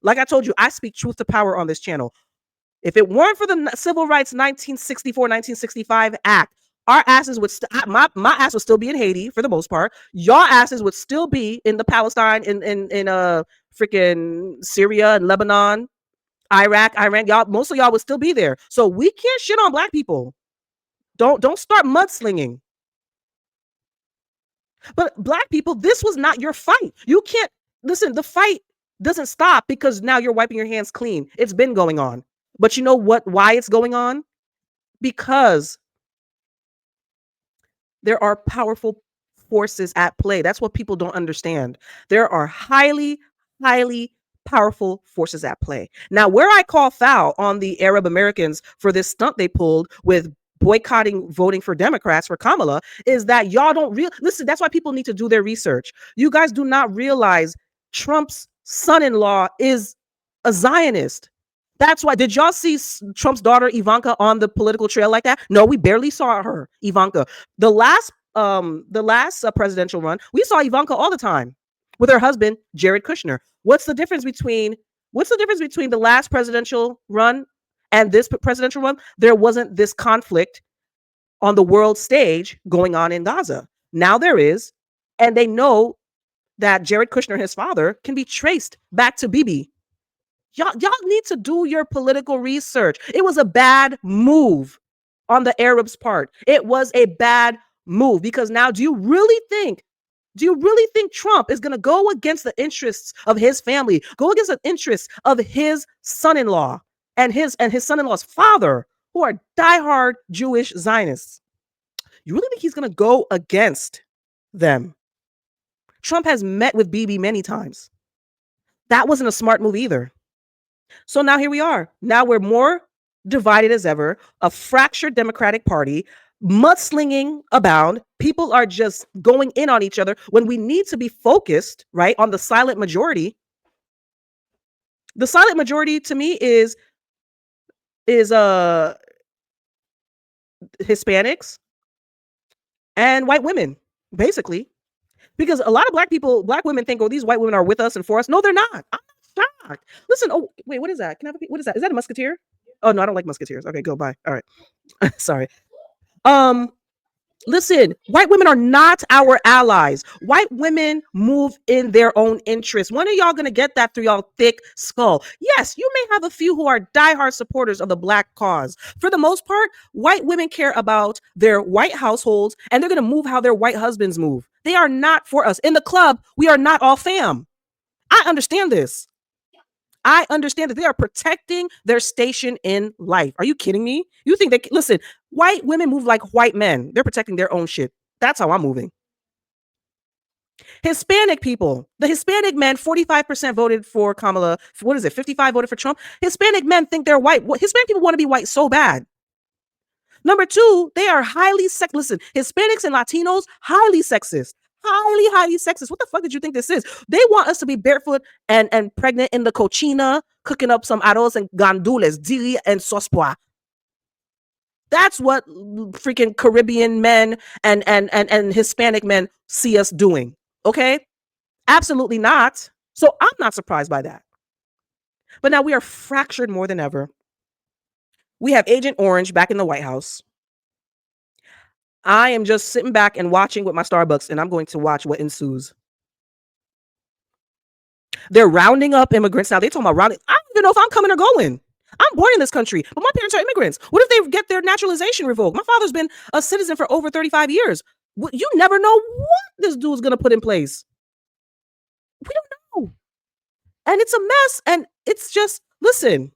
Like I told you, I speak truth to power on this channel. If it weren't for the Civil Rights 1964-1965 Act, our asses would my ass would still be in Haiti for the most part. Your asses would still be in the Palestine, in freaking Syria and Lebanon, Iraq, Iran. Y'all, most of y'all would still be there. So we can't shit on black people. Don't start mudslinging. But black people, this was not your fight. You can't listen. The fight doesn't stop because now you're wiping your hands clean. It's been going on. But you know what? Why it's going on? Because there are powerful forces at play. That's what people don't understand. There are highly, highly powerful forces at play. Now, where I call foul on the Arab Americans for this stunt they pulled with boycotting voting for Democrats for Kamala is that y'all don't listen. That's why people need to do their research. You guys do not realize Trump's son-in-law is a Zionist. That's why. Did y'all see Trump's daughter Ivanka on the political trail like that? No, we barely saw her, Ivanka. The last presidential run, we saw Ivanka all the time with her husband Jared Kushner. What's the difference between the last presidential run and this presidential run? There wasn't this conflict on the world stage going on in Gaza. Now there is, and they know that Jared Kushner, his father, can be traced back to Bibi. Y'all need to do your political research. It was a bad move on the Arabs' part. It was a bad move because now do you really think Trump is going to go against the interests of his family, go against the interests of his son-in-law and his son-in-law's father, who are diehard Jewish Zionists? You really think he's going to go against them? Trump has met with Bibi many times. That wasn't a smart move either. So now here we are. Now we're more divided as ever, a fractured Democratic Party, mudslinging abound. People are just going in on each other when we need to be focused, right, on the silent majority. The silent majority to me is Hispanics and white women, basically. Because a lot of black women think, oh, these white women are with us and for us. No, they're not. I'm not shocked. Listen, oh, wait, what is that? What is that? Is that a musketeer? Oh, no, I don't like musketeers. Okay, go, bye. All right. Sorry. Listen, white women are not our allies. White women move in their own interests. When are y'all going to get that through y'all thick skull? Yes, you may have a few who are diehard supporters of the black cause. For the most part, white women care about their white households and they're going to move how their white husbands move. They are not for us. In the club, we are not all fam. I understand this. I understand that they are protecting their station in life. Are you kidding me? You think listen, white women move like white men. They're protecting their own shit. That's how I'm moving. Hispanic people, the Hispanic men, 45% voted for Kamala. What is it? 55 voted for Trump. Hispanic men think they're white. Hispanic people want to be white so bad. Number two, they are highly sexist. Listen, Hispanics and Latinos, highly sexist. Highly sexist. What the fuck did you think this is? They want us to be barefoot and pregnant in the cochina, cooking up some arroz and gandules, dili and sospoa. That's what freaking Caribbean men and Hispanic men see us doing. Okay? Absolutely not. So I'm not surprised by that. But now we are fractured more than ever. We have Agent Orange back in the White House. I am just sitting back and watching with my Starbucks, and I'm going to watch what ensues. They're rounding up immigrants. Now, they're talking about rounding. I don't even know if I'm coming or going. I'm born in this country, but my parents are immigrants. What if they get their naturalization revoked? My father's been a citizen for over 35 years. You never know what this dude's going to put in place. We don't know. And it's a mess. And it's just, listen,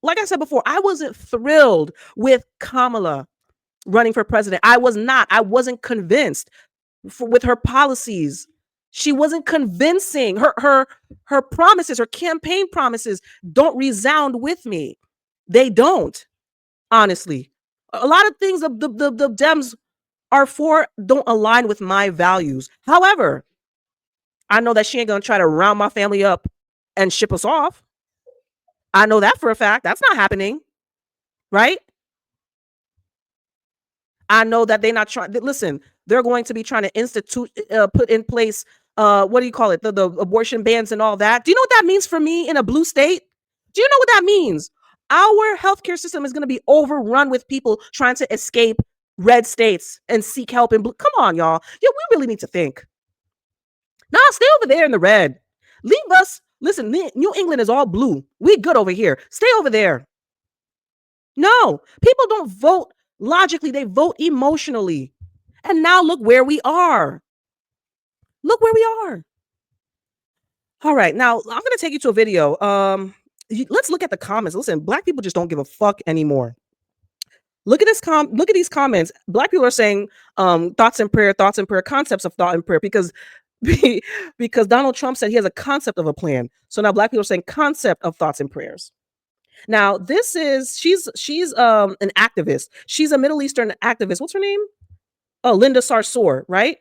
like I said before, I wasn't thrilled with Kamala running for president. I was not. I wasn't convinced with her policies. She wasn't convincing. Her promises, her campaign promises don't resound with me. They don't, honestly. A lot of things the Dems are for don't align with my values. However, I know that she ain't going to try to round my family up and ship us off. I know that for a fact. That's not happening. Right? I know that they're not trying. Listen, they're going to be trying to put in place, what do you call it? The abortion bans and all that. Do you know what that means for me in a blue state? Do you know what that means? Our healthcare system is going to be overrun with people trying to escape red states and seek help in blue. Come on, y'all. Yeah, we really need to think. Nah, stay over there in the red. Leave us. Listen, New England is all blue. We good over here. Stay over there. No, people don't vote logically. They vote emotionally. And now look where we are. Look where we are. All right, now I'm going to take you to a video. Let's look at the comments. Listen, black people just don't give a fuck anymore. Look at this look at these comments. Black people are saying thoughts and prayer, concepts of thought and prayer because because Donald Trump said he has a concept of a plan. So now black people are saying concept of thoughts and prayers. Now, this is she's an activist. She's a Middle Eastern activist. What's her name? Oh, Linda Sarsour, right?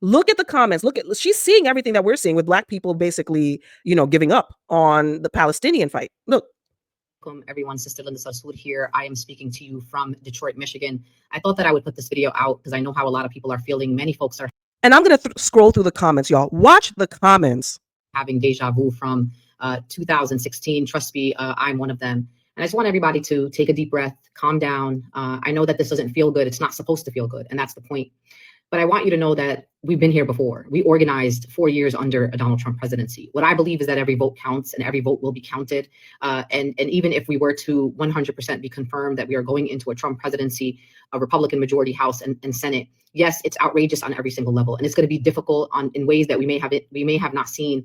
Look at the comments. She's seeing everything that we're seeing with black people basically, giving up on the Palestinian fight. Look. Welcome everyone, Sister Linda Sarsour here. I am speaking to you from Detroit, Michigan. I thought that I would put this video out because I know how a lot of people are feeling. Many folks are. And I'm going to scroll through the comments, y'all. Watch the comments. Having deja vu from 2016. Trust me, I'm one of them. And I just want everybody to take a deep breath, calm down. I know that this doesn't feel good. It's not supposed to feel good. And that's the point. But I want you to know that we've been here before. We organized 4 years under a Donald Trump presidency. What I believe is that every vote counts and every vote will be counted. And even if we were to 100% be confirmed that we are going into a Trump presidency, a Republican majority House and Senate, yes, it's outrageous on every single level. And it's going to be difficult in ways that we may have not seen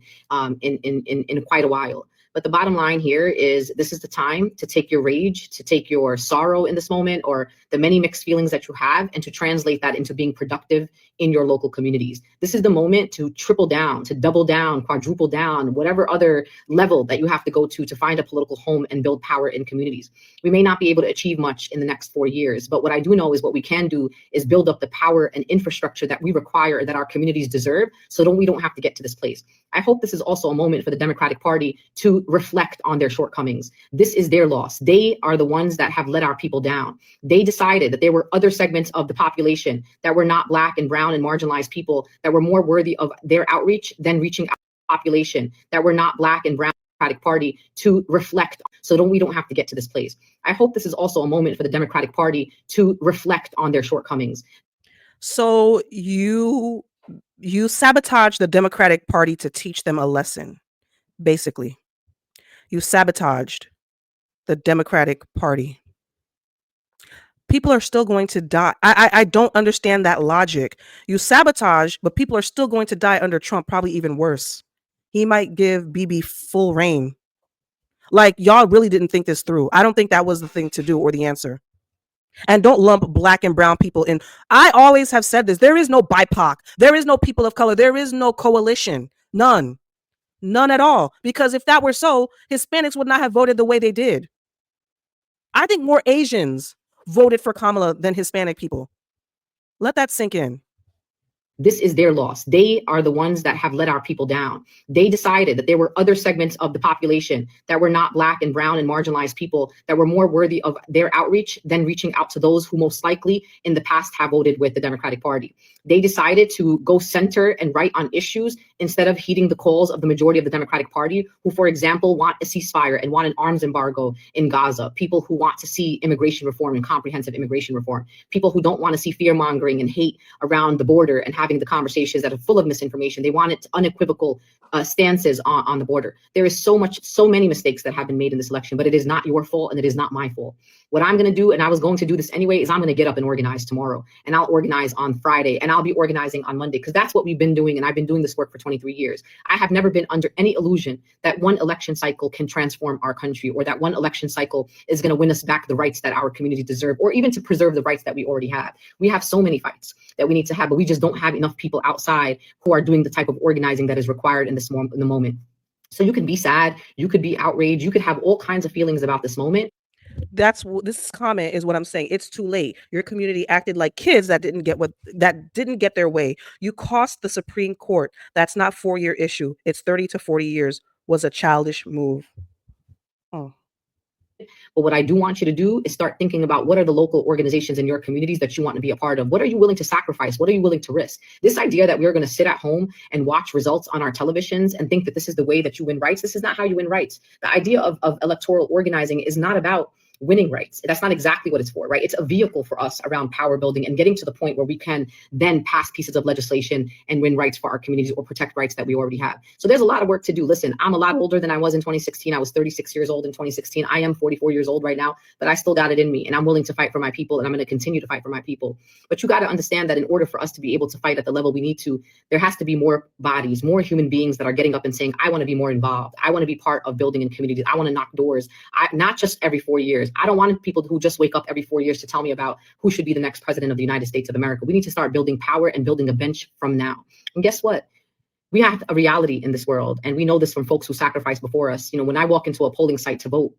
in quite a while. But the bottom line here is this is the time to take your rage, to take your sorrow in this moment, or the many mixed feelings that you have, and to translate that into being productive in your local communities. This is the moment to triple down, to double down, quadruple down, whatever other level that you have to go to find a political home and build power in communities. We may not be able to achieve much in the next 4 years, but what I do know is what we can do is build up the power and infrastructure that we require, that our communities deserve, so that we don't have to get to this place. I hope this is also a moment for the Democratic Party to reflect on their shortcomings. This is their loss. They are the ones that have let our people down. They decided that there were other segments of the population that were not Black and brown and marginalized people that were more worthy of their outreach than reaching out to the population that were not Black and brown. Democratic Party to reflect so that we don't have to get to this place. I hope this is also a moment for the Democratic Party to reflect on their shortcomings. So you sabotage the Democratic Party to teach them a lesson, basically. You sabotaged the Democratic Party. People are still going to die. I don't understand that logic. You sabotage, but people are still going to die under Trump, probably even worse. He might give Bibi full reign. Like, y'all really didn't think this through. I don't think that was the thing to do or the answer. And don't lump Black and brown people in. I always have said this. There is no BIPOC. There is no people of color. There is no coalition. None. None at all. Because if that were so, Hispanics would not have voted the way they did. I think more Asians voted for Kamala than Hispanic people. Let that sink in. This is their loss. They are the ones that have let our people down. They decided that there were other segments of the population that were not Black and brown and marginalized people that were more worthy of their outreach than reaching out to those who most likely in the past have voted with the Democratic Party. They decided to go center and right on issues instead of heeding the calls of the majority of the Democratic Party, who, for example, want a ceasefire and want an arms embargo in Gaza, people who want to see immigration reform and comprehensive immigration reform, people who don't want to see fear mongering and hate around the border and having the conversations that are full of misinformation. They wanted unequivocal stances on the border. There is so many mistakes that have been made in this election, but it is not your fault and it is not my fault. What I'm going to do, and I was going to do this anyway, is I'm going to get up and organize tomorrow, and I'll organize on Friday, and I'll be organizing on Monday, because that's what we've been doing, and I've been doing this work for 23 years. I have never been under any illusion that one election cycle can transform our country, or that one election cycle is going to win us back the rights that our community deserve, or even to preserve the rights that we already have. We have so many fights that we need to have, but we just don't have enough people outside who are doing the type of organizing that is required in the moment. So you could be sad, you could be outraged, you could have all kinds of feelings about this moment. This comment is what I'm saying. It's too late. Your community acted like kids that didn't get their way. You cost the Supreme Court. That's not 4-year issue. It's 30 to 40 years. Was a childish move. Oh. But what I do want you to do is start thinking about what are the local organizations in your communities that you want to be a part of? What are you willing to sacrifice? What are you willing to risk? This idea that we're going to sit at home and watch results on our televisions and think that this is the way that you win rights, this is not how you win rights. The idea of electoral organizing is not about winning rights. That's not exactly what it's for, right? It's a vehicle for us around power building and getting to the point where we can then pass pieces of legislation and win rights for our communities or protect rights that we already have. So there's a lot of work to do. Listen, I'm a lot older than I was in 2016. I was 36 years old in 2016. I am 44 years old right now, but I still got it in me, and I'm willing to fight for my people, and I'm going to continue to fight for my people. But you got to understand that in order for us to be able to fight at the level we need to, there has to be more bodies, more human beings that are getting up and saying, I want to be more involved. I want to be part of building in communities. I want to knock doors. Not just every 4 years. I don't want people who just wake up every 4 years to tell me about who should be the next president of the United States of America. We need to start building power and building a bench from now. And guess what? We have a reality in this world, and we know this from folks who sacrificed before us. You know, when I walk into a polling site to vote,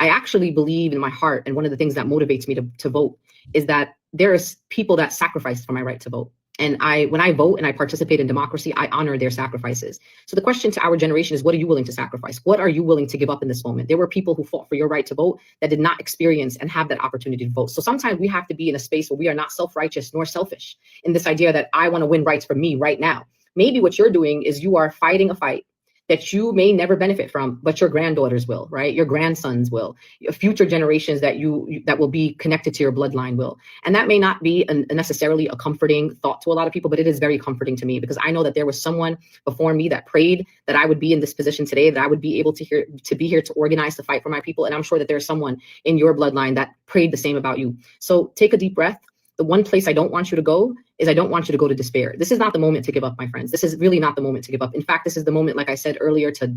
I actually believe in my heart, and one of the things that motivates me to vote is that there's people that sacrificed for my right to vote. And when I vote and I participate in democracy, I honor their sacrifices. So the question to our generation is, what are you willing to sacrifice? What are you willing to give up in this moment? There were people who fought for your right to vote that did not experience and have that opportunity to vote. So sometimes we have to be in a space where we are not self-righteous nor selfish in this idea that I want to win rights for me right now. Maybe what you're doing is you are fighting a fight that you may never benefit from, but your granddaughters will, right? Your grandsons will, your future generations that will be connected to your bloodline will. And that may not be necessarily a comforting thought to a lot of people, but it is very comforting to me, because I know that there was someone before me that prayed that I would be in this position today, that I would be able to be here to organize, to fight for my people. And I'm sure that there's someone in your bloodline that prayed the same about you. So take a deep breath. The one place I don't want you to go is I don't want you to go to despair. This is not the moment to give up, my friends. This is really not the moment to give up. In fact, this is the moment, like I said earlier, to,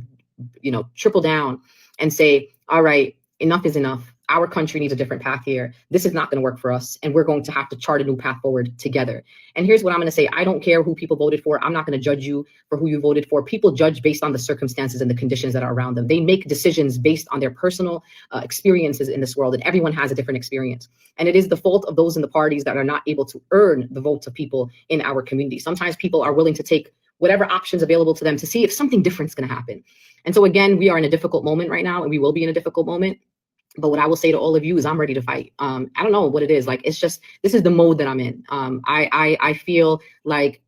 triple down and say, all right, enough is enough. Our country needs a different path here. This is not going to work for us, and we're going to have to chart a new path forward together. And here's what I'm going to say. I don't care who people voted for. I'm not going to judge you for who you voted for. People judge based on the circumstances and the conditions that are around them. They make decisions based on their personal experiences in this world, and everyone has a different experience. And it is the fault of those in the parties that are not able to earn the votes of people in our community. Sometimes people are willing to take whatever options available to them to see if something different is going to happen. And so again, we are in a difficult moment right now, and we will be in a difficult moment. But what I will say to all of you is I'm ready to fight. I don't know what it is. Like, it's just, this is the mode that I'm in. I feel like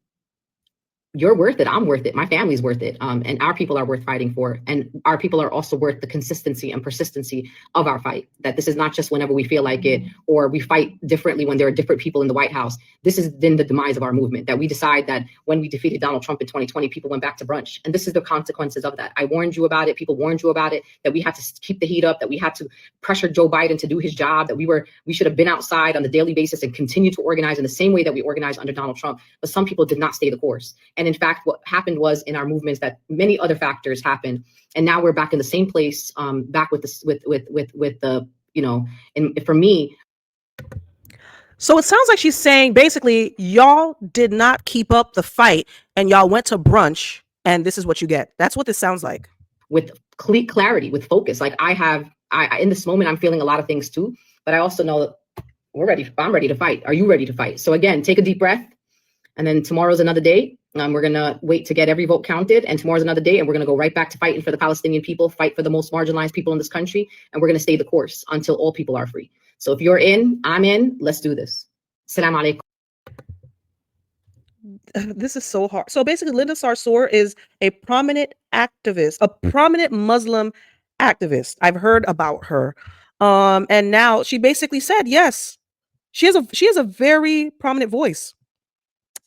you're worth it. I'm worth it. My family's worth it. And our people are worth fighting for. And our people are also worth the consistency and persistency of our fight. That this is not just whenever we feel like it, or we fight differently when there are different people in the White House. This is then the demise of our movement, that we decide that when we defeated Donald Trump in 2020, people went back to brunch. And this is the consequences of that. I warned you about it. People warned you about it, that we had to keep the heat up, that we had to pressure Joe Biden to do his job, that we should have been outside on the daily basis and continue to organize in the same way that we organized under Donald Trump. But some people did not stay the course. And in fact, what happened was, in our movements, that many other factors happened, and now we're back in the same place, back with this, with the, and for me. So it sounds like she's saying basically, y'all did not keep up the fight, and y'all went to brunch, and this is what you get. That's what this sounds like. With clarity, with focus. Like I in this moment, I'm feeling a lot of things too, but I also know that I'm ready to fight. Are you ready to fight? So again, take a deep breath. And then tomorrow's another day. We're going to wait to get every vote counted. And tomorrow's another day. And we're going to go right back to fighting for the Palestinian people, fight for the most marginalized people in this country. And we're going to stay the course until all people are free. So if you're in, I'm in. Let's do this. Salam alaikum. This is so hard. So basically, Linda Sarsour is a prominent activist, a prominent Muslim activist. I've heard about her. And now she basically said, yes, she has a very prominent voice.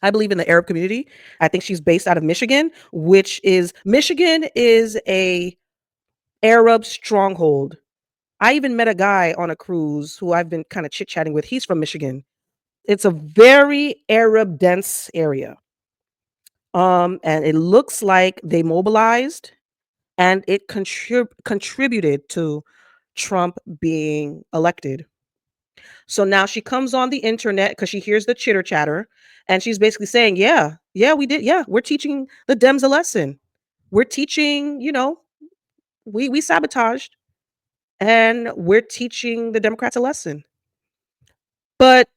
I believe in the Arab community. I think she's based out of Michigan, Michigan is a Arab stronghold. I even met a guy on a cruise who I've been kind of chit-chatting with. He's from Michigan. It's a very Arab dense area. And it looks like they mobilized, and it contributed to Trump being elected. So now she comes on the internet because she hears the chitter chatter, and she's basically saying, yeah, we did. Yeah, we're teaching the Dems a lesson. We're teaching, we sabotaged, and we're teaching the Democrats a lesson. But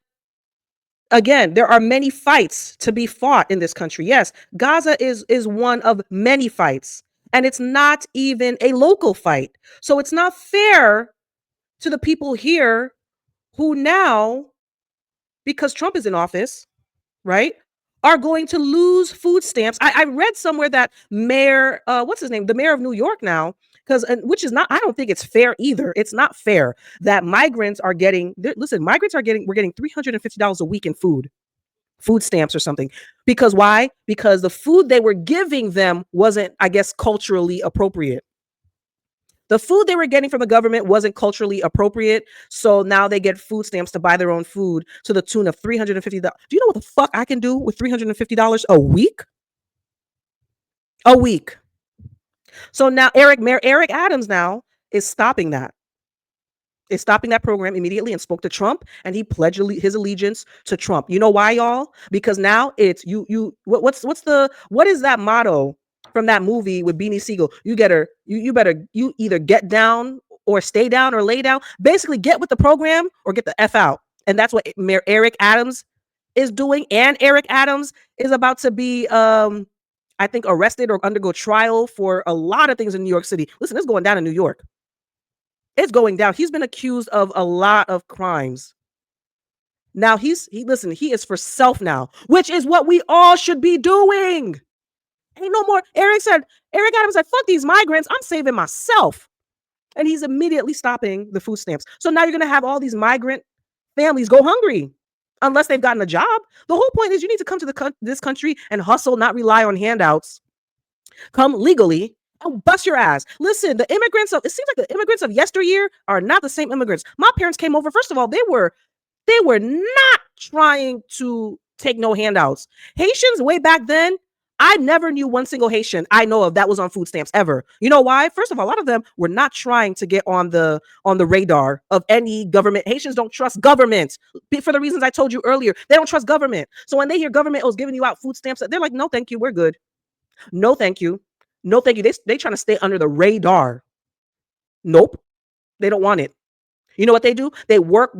again, there are many fights to be fought in this country. Yes, Gaza is one of many fights, and it's not even a local fight. So it's not fair to the people here who now, because Trump is in office, right, are going to lose food stamps. I read somewhere that Mayor, what's his name? The mayor of New York now because which is not, I don't think it's fair either. It's not fair that migrants are getting, listen, migrants are getting, we're getting $350 a week in food stamps or something. Because why? Because the food they were giving them wasn't, I guess, culturally appropriate. The food they were getting from the government wasn't culturally appropriate. So now they get food stamps to buy their own food to the tune of $350. Do you know what the fuck I can do with $350 a week? A week. So now Mayor Eric Adams now is stopping that. Is stopping that program immediately and spoke to Trump, and he pledged his allegiance to Trump. You know why, y'all? Because now it's what is that motto from that movie with Beanie Siegel? You either get down or stay down or lay down. Basically, get with the program or get the F out. And that's what Mayor Eric Adams is doing. And Eric Adams is about to be I think arrested or undergo trial for a lot of things in New York City. Listen, it's going down in New York. It's going down. He's been accused of a lot of crimes. Now he is for self now, which is what we all should be doing. Ain't no more. Eric Adams said, fuck these migrants. I'm saving myself. And he's immediately stopping the food stamps. So now you're going to have all these migrant families go hungry unless they've gotten a job. The whole point is you need to come to this country and hustle, not rely on handouts. Come legally. Oh, bust your ass. Listen, it seems like the immigrants of yesteryear are not the same immigrants. My parents came over. First of all, they were not trying to take no handouts. Haitians way back then, I never knew one single Haitian I know of that was on food stamps ever. You know why? First of all, a lot of them were not trying to get on the radar of any government. Haitians don't trust government for the reasons I told you earlier. They don't trust government. So when they hear government was giving you out food stamps, they're like, no, thank you. We're good. No, thank you. No, thank you. They trying to stay under the radar. Nope. They don't want it. You know what they do? They work.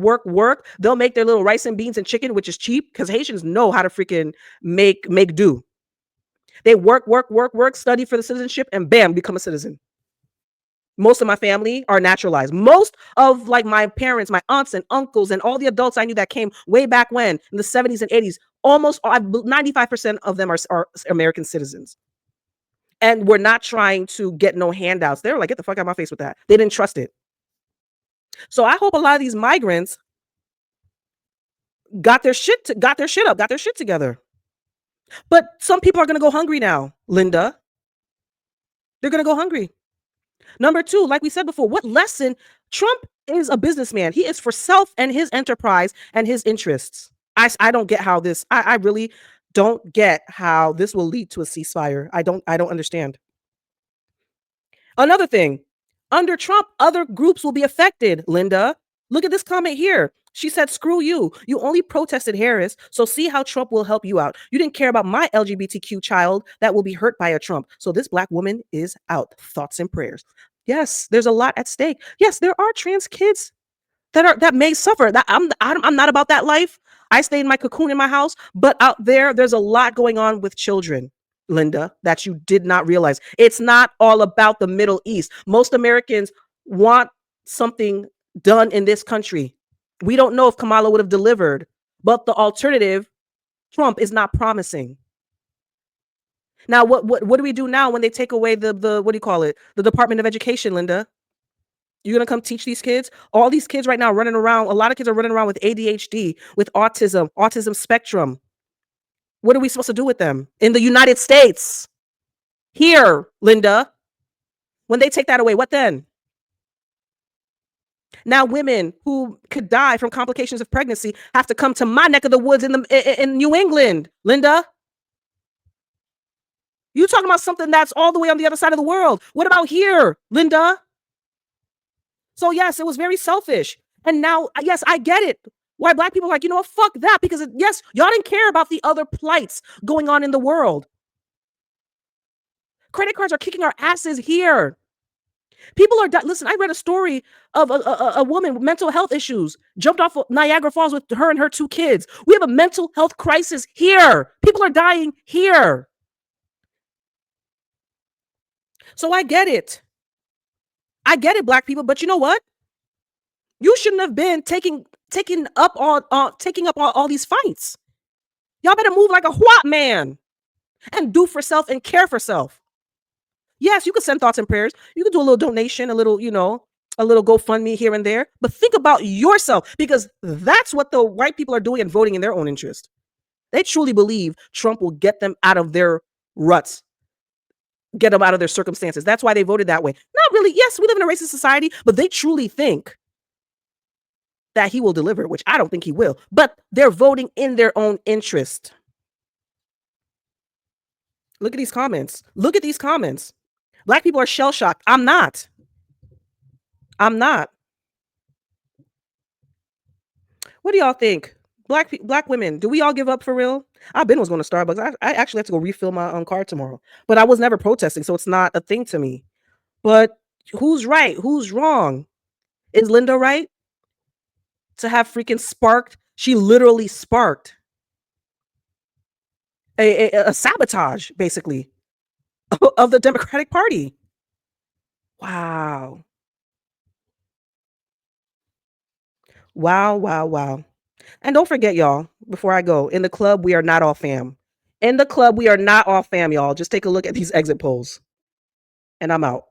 They'll make their little rice and beans and chicken, which is cheap because Haitians know how to freaking make do. They work, study for the citizenship, and bam, become a citizen. Most of my family are naturalized. Most of like my parents, my aunts and uncles, and all the adults I knew that came way back when in the 70s and 80s, almost 95% of them are American citizens. And we're not trying to get no handouts. They were like, get the fuck out of my face with that. They didn't trust it. So I hope a lot of these migrants got their shit together. But some people are going to go hungry now, Linda. They're going to go hungry. Number two, like we said before, what lesson? Trump is a businessman. He is for self and his enterprise and his interests. I don't get how this, I really don't get how this will lead to a ceasefire. I don't understand. Another thing, under Trump, other groups will be affected, Linda. Look at this comment here. She said, screw you. You only protested Harris, so see how Trump will help you out. You didn't care about my LGBTQ child that will be hurt by a Trump. So this black woman is out. Thoughts and prayers. Yes, there's a lot at stake. Yes, there are trans kids that may suffer. I'm not about that life. I stay in my cocoon in my house, but out there's a lot going on with children, Linda, that you did not realize. It's not all about the Middle East. Most Americans want something done in this country. We don't know if Kamala would have delivered, but the alternative, Trump, is not promising. Now, what do we do now when they take away the what do you call it? The Department of Education, Linda? You're going to come teach these kids? All these kids right now running around, a lot of kids are running around with ADHD, with autism spectrum. What are we supposed to do with them in the United States? Here, Linda, when they take that away, what then? Now women who could die from complications of pregnancy have to come to my neck of the woods in New England, Linda. You talking about something that's all the way on the other side of the world. What about here, Linda? So yes, it was very selfish. And now, yes, I get it. Why black people are like, you know what, fuck that. Because yes, y'all didn't care about the other plights going on in the world. Credit cards are kicking our asses here. People are, listen, I read a story of a woman with mental health issues, jumped off of Niagara Falls with her and her 2 kids. We have a mental health crisis here. People are dying here. So I get it. Black people, but you know what? You shouldn't have been taking up all these fights. Y'all better move like a white man and do for self and care for self. Yes, you could send thoughts and prayers. You could do a little donation, a little, a little GoFundMe here and there. But think about yourself, because that's what the white people are doing and voting in their own interest. They truly believe Trump will get them out of their ruts, get them out of their circumstances. That's why they voted that way. Not really. Yes, we live in a racist society, but they truly think that he will deliver, which I don't think he will. But they're voting in their own interest. Look at these comments. Look at these comments. Black people are shell shocked. I'm not. I'm not. What do y'all think? Black women, do we all give up for real? I've been was going to Starbucks. I actually have to go refill my card tomorrow. But I was never protesting, so it's not a thing to me. But who's right? Who's wrong? Is Linda right to have freaking sparked? She literally sparked a sabotage, basically, of the Democratic Party. Wow. Wow, wow, wow. And don't forget, y'all, before I go, in the club, we are not all fam. In the club, we are not all fam, y'all. Just take a look at these exit polls. And I'm out.